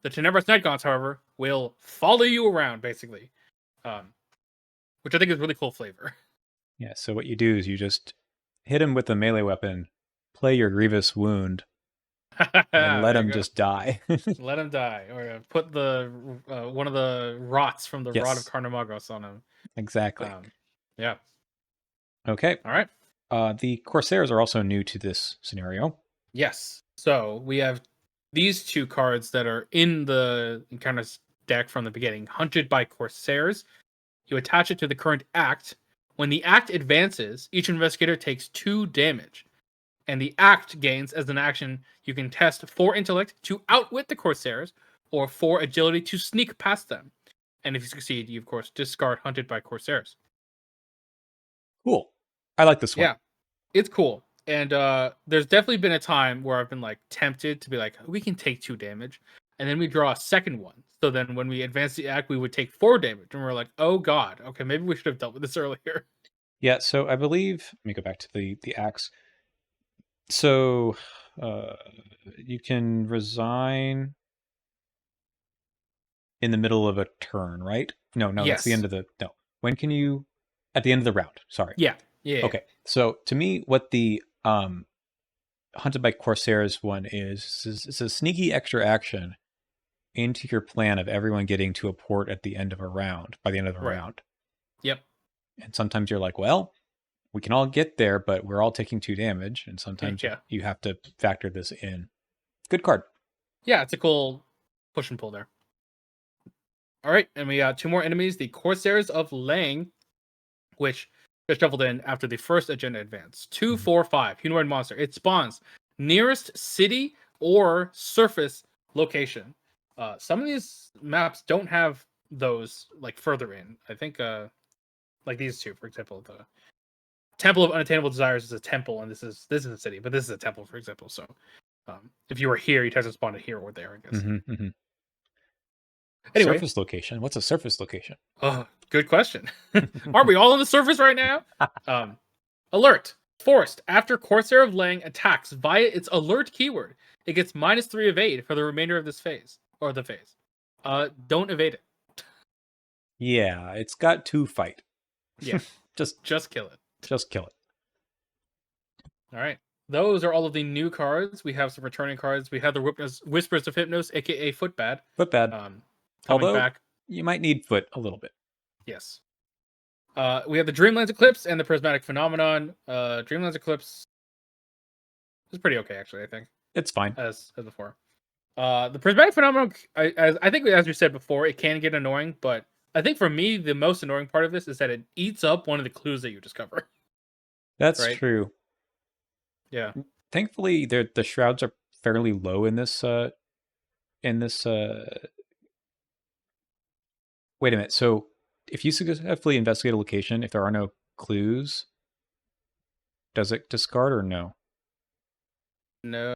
The Tenebrous Night Gaunts, however, will follow you around, basically, which I think is really cool flavor. Yeah, so what you do is you just hit him with a melee weapon, play your Grievous Wound, and let him just die. Let him die, or put the one of the rots from the Rod of Yes. Carnimagos on him. Exactly. Yeah. Okay. All right. The Corsairs are also new to this scenario. Yes. So we have these two cards that are in the Encounters deck from the beginning. Hunted by Corsairs. You attach it to the current act. When the act advances, each investigator takes 2 damage. And the act gains, as an action, you can test 4 intellect to outwit the Corsairs, or 4 agility to sneak past them. And if you succeed, you of course discard Hunted by Corsairs. Cool. I like this one. Yeah, it's cool. And there's definitely been a time where I've been like tempted to be like, we can take 2 damage, and then we draw a second one. So then when we advance the act, we would take 4 damage, and we're like, oh god, okay, maybe we should have dealt with this earlier. Yeah, so I believe, let me go back to the axe. So you can resign in the middle of a turn, right? No, that's the end of the no. When can you at the end of the round, sorry. Yeah. Okay. So to me what the Hunted by Corsairs one is it's a sneaky extra action into your plan of everyone getting to a port at the end of a round, by the end of the round. Yep. And sometimes you're like, well, we can all get there, but we're all taking 2 damage, and sometimes you have to factor this in. Good card. Yeah, it's a cool push and pull there. All right, and we got 2 more enemies, the Corsairs of Lang, which just shuffled in after the first agenda advance. 2/4/5 humanoid monster. It spawns nearest city or surface location. Some of these maps don't have those like further in. I think like these 2, for example, the Temple of Unattainable Desires is a temple, and this is a city, but this is a temple, for example. So if you were here, you'd have to spawn it here or there, I guess. Anyway, surface location. What's a surface location? Oh, good question. Aren't we all on the surface right now? Alert. Forced. After Corsair of Lang attacks via its alert keyword, it gets -3 evade for the remainder of this phase. Or the phase. Don't evade it. Yeah, it's got 2 fight. Yeah. just kill it. Just kill it. All right. Those are all of the new cards. We have some returning cards. We have the Whispers of Hypnos, aka Footbad. Footbad. Coming back. You might need Foot a little bit. Yes. We have the Dreamlands Eclipse and the Prismatic Phenomenon. Dreamlands Eclipse is pretty okay, actually, I think. It's fine. As before. The Prismatic Phenomenon, I think, as we said before, it can get annoying, but I think for me, the most annoying part of this is that it eats up one of the clues that you discover. That's true. Yeah. Thankfully, the shrouds are fairly low in this. Wait a minute. So, if you successfully investigate a location, if there are no clues, does it discard or no? No.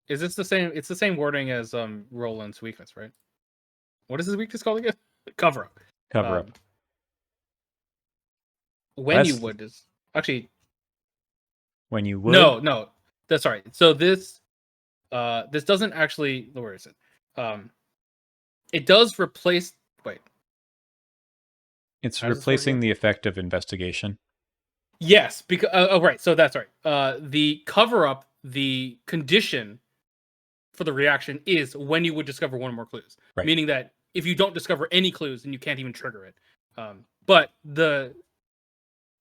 Is this the same? It's the same wording as Roland's weakness, right? What is his weakness called again? Cover up. Cover up. When you would is actually. When you would. No, that's right. So this doesn't actually. Where is it? It does replace Wait. It's How does this work replacing again? the effect of investigation. Yes, because right. So that's right. The cover up, the condition for the reaction is when you would discover one or more clues. Right. Meaning that if you don't discover any clues, then you can't even trigger it. But the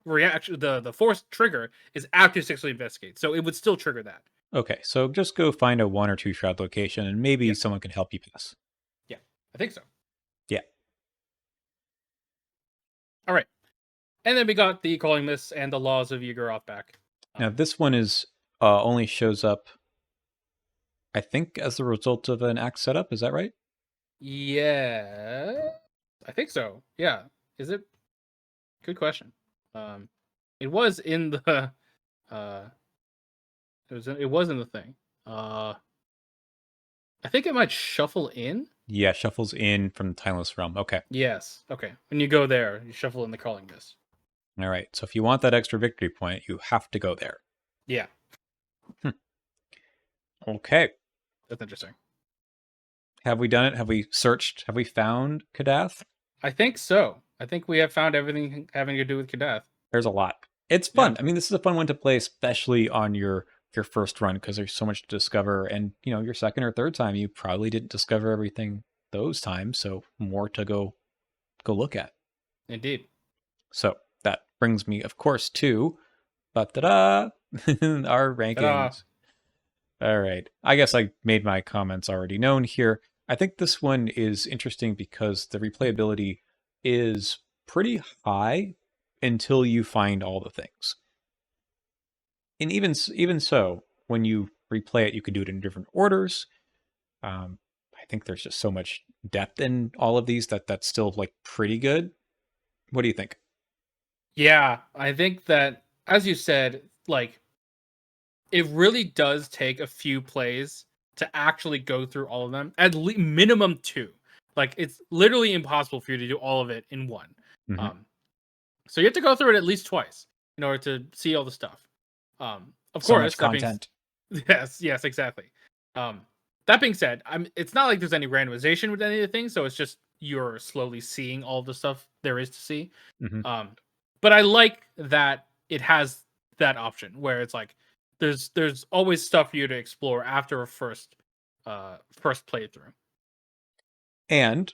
reaction, the forced trigger is after you successfully investigate, so it would still trigger that. Okay, so just go find a 1 or 2 shroud location, and maybe Yeah. someone can help you pass. Yeah, I think so. Yeah. All right, and then we got the calling mists and the laws of Yigoroth back. Now this one is only shows up, I think, as the result of an act setup. Is that right? Yeah, I think so. Yeah, is it? Good question. It was in the it was in the thing. I think it might shuffle in. Yeah, shuffles in from the Timeless Realm. Okay. Yes. Okay. When you go there, you shuffle in the calling mist. All right. So if you want that extra victory point, you have to go there. Yeah. Okay. That's interesting. Have we done it? Have we searched? Have we found Kadath? I think so. I think we have found everything having to do with Kadath. There's a lot. It's fun. I mean, this is a fun one to play, especially on your first run, because there's so much to discover. And your second or third time, you probably didn't discover everything those times, so more to go look at. Indeed. So that brings me, of course, to our rankings. Ta-da. All right. I guess I made my comments already known here. I think this one is interesting because the replayability is pretty high until you find all the things. And even so, when you replay it, you can do it in different orders. I think there's just so much depth in all of these that's still like pretty good. What do you think? Yeah, I think that, as you said, like, it really does take a few plays to actually go through all of them. At minimum 2. Like, it's literally impossible for you to do all of it in one. Mm-hmm. So you have to go through it at least twice in order to see all the stuff. Of So course, much content. Yes, exactly. That being said, it's not like there's any randomization with any of the things, so it's just you're slowly seeing all the stuff there is to see. Mm-hmm. But I like that it has that option where it's like there's always stuff for you to explore after a first playthrough. And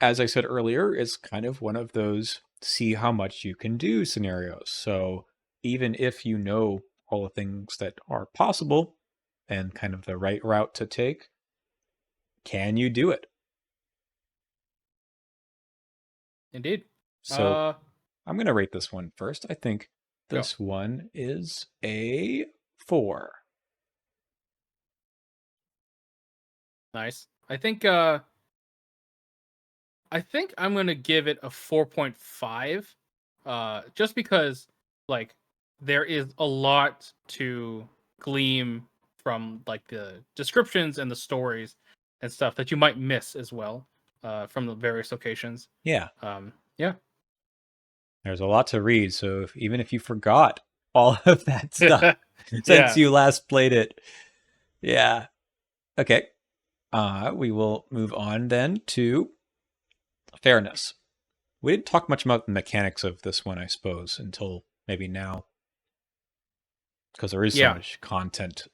as I said earlier, it's kind of one of those see how much you can do scenarios. So even if you know all the things that are possible and kind of the right route to take, can you do it? Indeed. So I'm going to rate this one first. I think this one is a 4. Nice. I think I'm gonna give it a 4.5. Just because like there is a lot to glean from like the descriptions and the stories and stuff that you might miss as well from the various locations. Yeah. Yeah. There's a lot to read, so even if you forgot all of that stuff since you last played it. Yeah. Okay. We will move on then to fairness. We didn't talk much about the mechanics of this one, I suppose, until maybe now. Because there is so much content.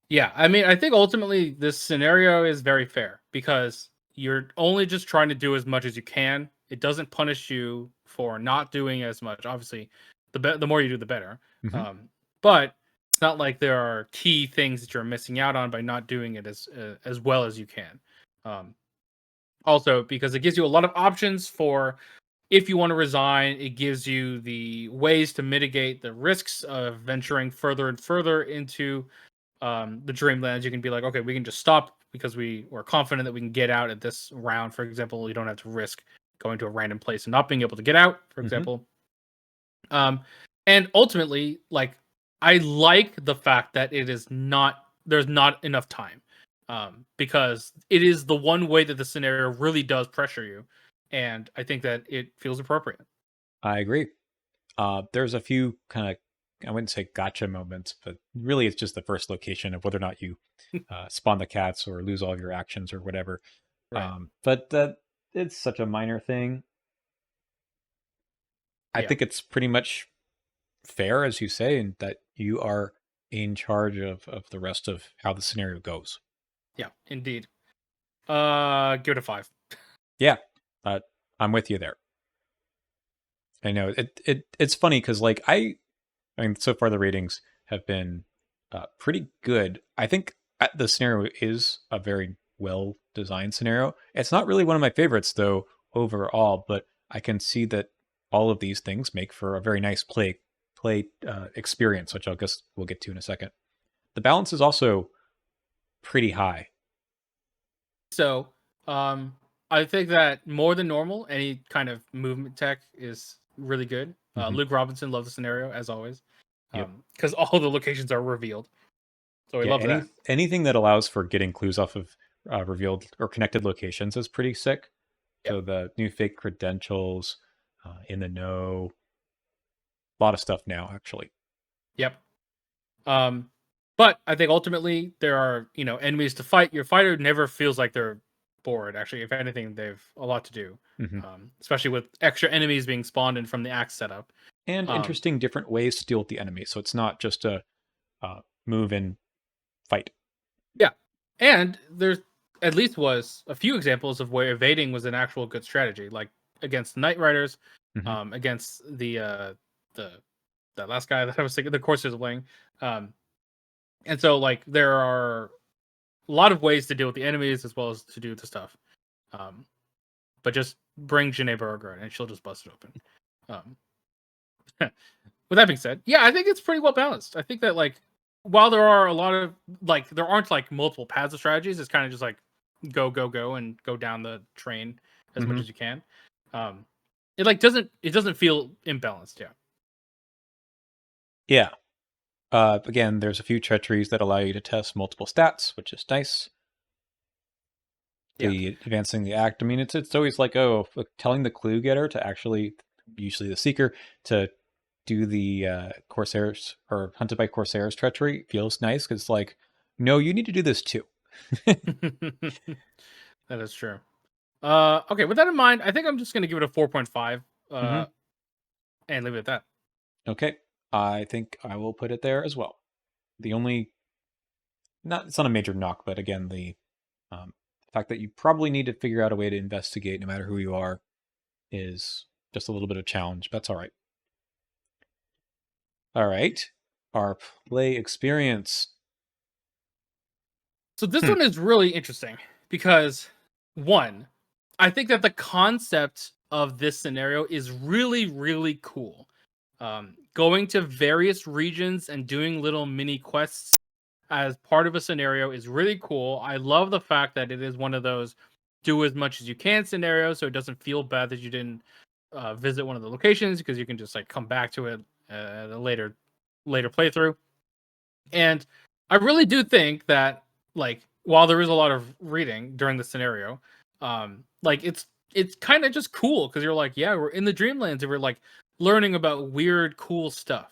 Yeah, I mean, I think ultimately this scenario is very fair because you're only just trying to do as much as you can. It doesn't punish you for not doing as much. Obviously, the more you do, the better. Mm-hmm. But it's not like there are key things that you're missing out on by not doing it as well as you can. Also, because it gives you a lot of options for if you want to resign, it gives you the ways to mitigate the risks of venturing further and further into the Dreamlands. You can be like, okay, we can just stop because we were confident that we can get out at this round. For example, you don't have to risk going to a random place and not being able to get out, for example. And ultimately, like, I like the fact that there's not enough time. Because it is the one way that the scenario really does pressure you. And I think that it feels appropriate. I agree. There's a few kind of, I wouldn't say gotcha moments, but really it's just the first location of whether or not you spawn the cats or lose all of your actions or whatever. Right. But it's such a minor thing. I Yeah, think it's pretty much fair, as you say, and that you are in charge of the rest of how the scenario goes. yeah, indeed. Give it a 5. Yeah, uh, I'm with you there. I know it's funny because like I mean, so far the ratings have been pretty good. I think the scenario is a very well designed scenario. It's not really one of my favorites though overall, but I can see that all of these things make for a very nice play experience, which I guess we'll get to in a second. The balance is also pretty high. So, um, I think that more than normal, any kind of movement tech is really good. Hmm. Luke Robinson loved the scenario as always, Yep. because all the locations are revealed. So we Yeah. love that. Anything that allows for getting clues off of revealed or connected locations is pretty sick. Yep. So the new fake credentials, in the know, a lot of stuff now actually. Yep. Um, but I think ultimately there are enemies to fight. Your fighter never feels like they're bored. Actually, if anything, they've a lot to do. Hmm. Especially with extra enemies being spawned in from the axe setup. And Um, interesting different ways to deal with the enemy. So it's not just a move and fight. yeah, and there's at least was a few examples of where evading was an actual good strategy, like against Knight Riders, Hmm. against the that last guy that I was thinking the Corsairs playing. And so like there are a lot of ways to deal with the enemies as well as to do the stuff. Um, but just bring Janae Burger in and she'll just bust it open. Um, with that being said, yeah, I think it's pretty well balanced. I think that like while there are a lot of like there aren't like multiple paths of strategies, it's kind of just like go and go down the train as much Hmm. as you can. Um, it doesn't feel imbalanced. Yeah, Yeah. Again, there's a few treacheries that allow you to test multiple stats, which is nice. yeah. The advancing the act. I mean, it's always like, oh, telling the clue getter to actually, usually the seeker, to do the Corsairs or hunted by Corsairs treachery feels nice because it's like, no, you need to do this too. That is true. Okay, with that in mind, I think I'm just gonna give it a 4.5. Hmm. And leave it at that. Okay, I think I will put it there as well. The only, not it's not a major knock, but again, um, fact that you probably need to figure out a way to investigate, no matter who you are, is just a little bit of challenge. That's all right. All right, our play experience. So this Hmm. one is really interesting because one, I think that the concept of this scenario is really, really cool. Going to various regions and doing little mini quests as part of a scenario is really cool. I love the fact that it is one of those do as much as you can scenarios, so it doesn't feel bad that you didn't visit one of the locations because you can just like come back to it at a later playthrough. And I really do think that like while there is a lot of reading during the scenario, like it's kind of just cool because you're like, yeah, we're in the Dreamlands and we're like learning about weird, cool stuff.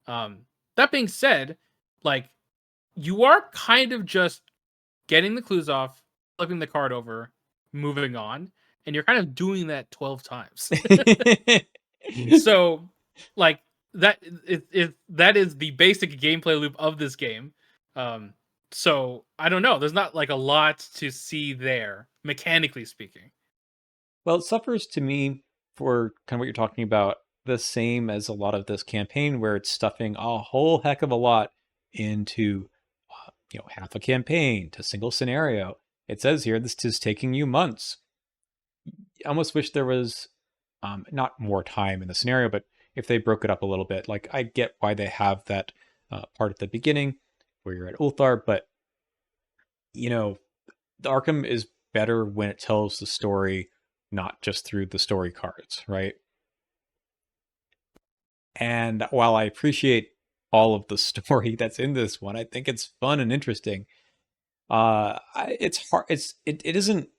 Um, that being said, like you are kind of just getting the clues off, flipping the card over, moving on, and you're kind of doing that 12 times. So, like that that is the basic gameplay loop of this game. Um, so I don't know. There's not like a lot to see there, mechanically speaking. Well, it suffers to me for kind of what you're talking about, the same as a lot of this campaign, where it's stuffing a whole heck of a lot into, half a campaign to single scenario. It says here this is taking you months. I almost wish there was not more time in the scenario, but if they broke it up a little bit, like I get why they have that part at the beginning where you're at Ulthar, but you know, the Arkham is better when it tells the story not just through the story cards, right? And while I appreciate all of the story that's in this one, I think it's fun and interesting. It's hard. It isn't.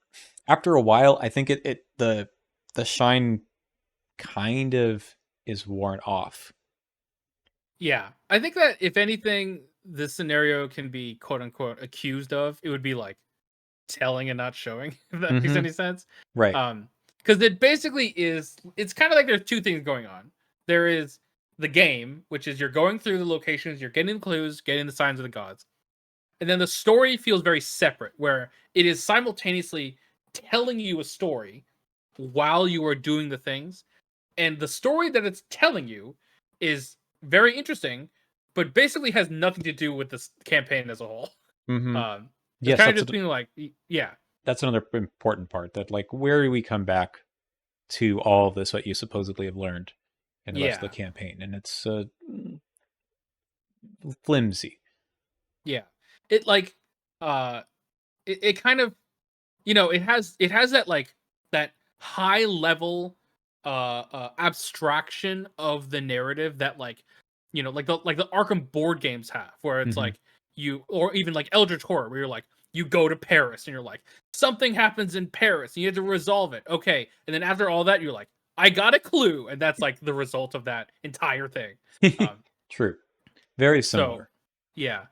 After a while, I think the shine kind of is worn off. Yeah, I think that if anything, this scenario can be quote unquote accused of, it would be like telling and not showing, if that makes Mm-hmm. any sense. Right. Because it basically is, it's kind of like there's two things going on. There is the game, which is you're going through the locations, you're getting the clues, getting the signs of the gods. And then the story feels very separate, where it is simultaneously telling you a story while you are doing the things. And the story that it's telling you is very interesting, but basically has nothing to do with this campaign as a whole. Mm-hmm. It's Yes, kind of just being like, yeah, that's another important part. That like, where do we come back to all of this what you supposedly have learned in the rest of yeah, the campaign? And it's flimsy. yeah. It like, uh, it kind of, it has that like that high level abstraction of the narrative that like, like the Arkham board games have, where it's Mm-hmm. like you, or even like Eldritch Horror, where you're like, you go to Paris and you're like, something happens in Paris and you have to resolve it, okay, and then after all that you're like, I got a clue, and that's like the result of that entire thing. um True. Very so similar. yeah.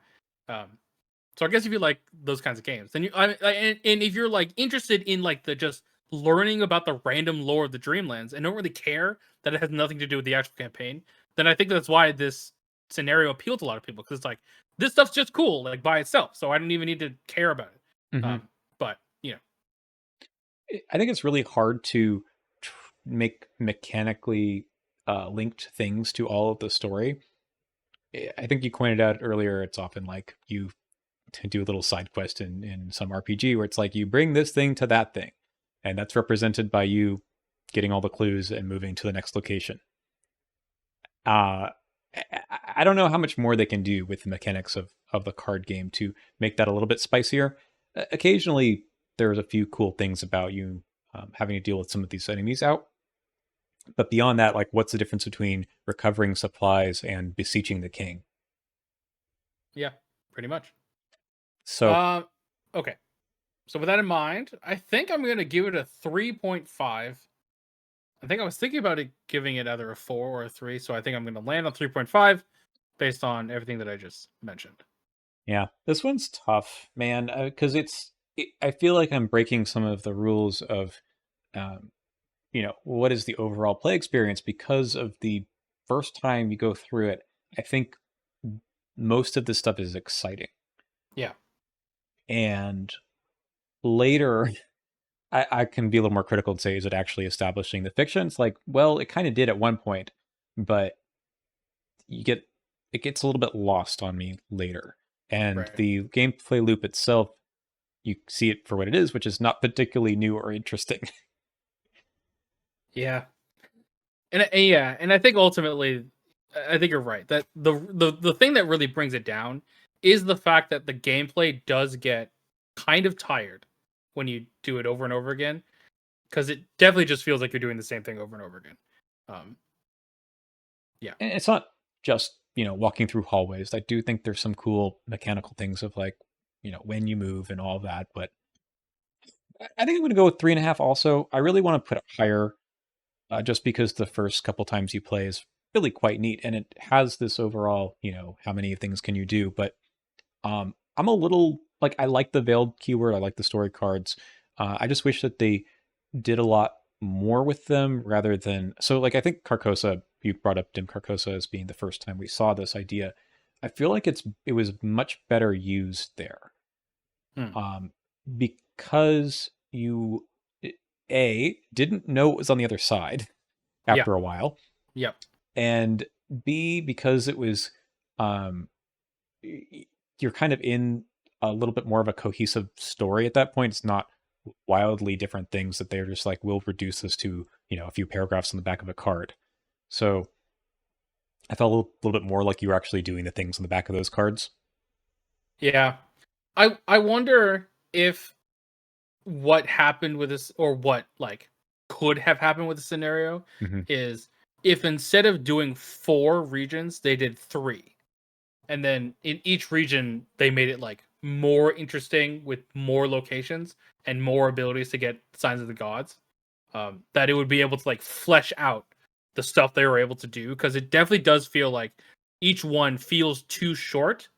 So I guess if you like those kinds of games, then and if you're like interested in like the just learning about the random lore of the Dreamlands and don't really care that it has nothing to do with the actual campaign, then I think that's why this scenario appealed to a lot of people, because it's like, this stuff's just cool like by itself, so I don't even need to care about it. Mm-hmm. But I think it's really hard to make mechanically linked things to all of the story. I think you pointed out earlier, it's often like you to do a little side quest in some RPG where it's like you bring this thing to that thing, and that's represented by you getting all the clues and moving to the next location. Uh, I don't know how much more they can do with the mechanics of the card game to make that a little bit spicier. Occasionally, there's a few cool things about you having to deal with some of these enemies out. But beyond that, like, what's the difference between recovering supplies and beseeching the king? yeah, pretty much. So, Um, okay. So with that in mind, I think I'm gonna give it a 3.5. I think I was thinking about it giving it either a 4 or a 3, so I think I'm going to land on 3.5 based on everything that I just mentioned. yeah, this one's tough, man, because I feel like I'm breaking some of the rules of, um, what is the overall play experience because of the first time you go through it. I think most of this stuff is exciting, Yeah. and later I can be a little more critical and say, is it actually establishing the fiction? It's like, well, it kind of did at one point, but you get it gets a little bit lost on me later. And Right. the gameplay loop itself, you see it for what it is, which is not particularly new or interesting. Yeah. And yeah, and I think ultimately, I think you're right that the thing that really brings it down is the fact that the gameplay does get kind of tired when you do it over and over again, because it definitely just feels like you're doing the same thing over and over again. Um, yeah. And it's not just, walking through hallways. I do think there's some cool mechanical things of like, when you move and all that. But I think I'm going to go with 3.5 also. I really want to put it higher just because the first couple times you play is really quite neat. And it has this overall, how many things can you do? But I'm a little like, I like the veiled keyword. I like the story cards. I just wish that they did a lot more with them rather than so like I think Carcosa, you brought up Dim Carcosa as being the first time we saw this idea. I feel like it was much better used there. Hmm. Um because you A didn't know it was on the other side Yeah. after a while, Yep. and B because it was um you're kind of in a little bit more of a cohesive story at that point. It's not wildly different things that they're just like, we'll reduce this to, a few paragraphs on the back of a card. So I felt a little bit more like you were actually doing the things on the back of those cards. Yeah. I wonder if what happened with this, or what like could have happened with the scenario, Mm-hmm. is if instead of doing 4 regions they did 3, and then in each region they made it like more interesting with more locations and more abilities to get signs of the gods, that it would be able to like flesh out the stuff they were able to do, because it definitely does feel like each one feels too short,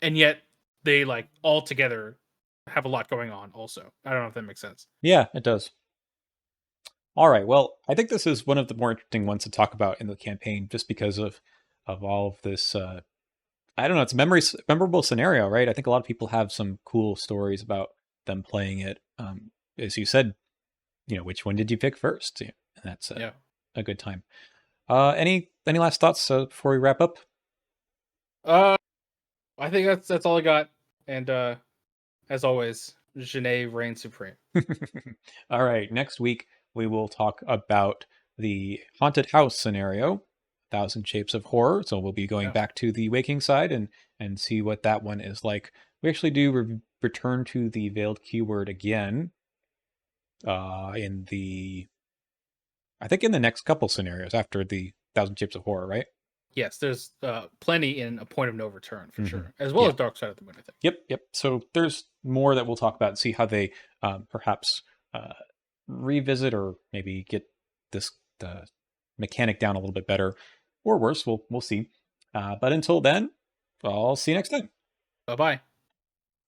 and yet they like all together have a lot going on. Also, I don't know if that makes sense. Yeah, it does. All right. Well, I think this is one of the more interesting ones to talk about in the campaign, just because of all of this. I don't know. It's a memorable scenario, right? I think a lot of people have some cool stories about them playing it. As you said, which one did you pick first? Yeah, and that's Yeah. a good time. Any last thoughts before we wrap up? I think that's all I got. And as always, Janae reigns supreme. All right. Next week we will talk about the haunted house scenario, Thousand Shapes of Horror. So we'll be going Yeah. back to the waking side and see what that one is like. We actually do return to the veiled keyword again. In the I think in the next couple scenarios after the Thousand Shapes of Horror, right? Yes, there's plenty in A Point of No Return for sure, as well Yeah. as Dark Side of the Moon. I think. Yep. So there's more that we'll talk about and see how they perhaps revisit or maybe get this the mechanic down a little bit better, or worse. We'll see. But until then, I'll see you next time. Bye bye.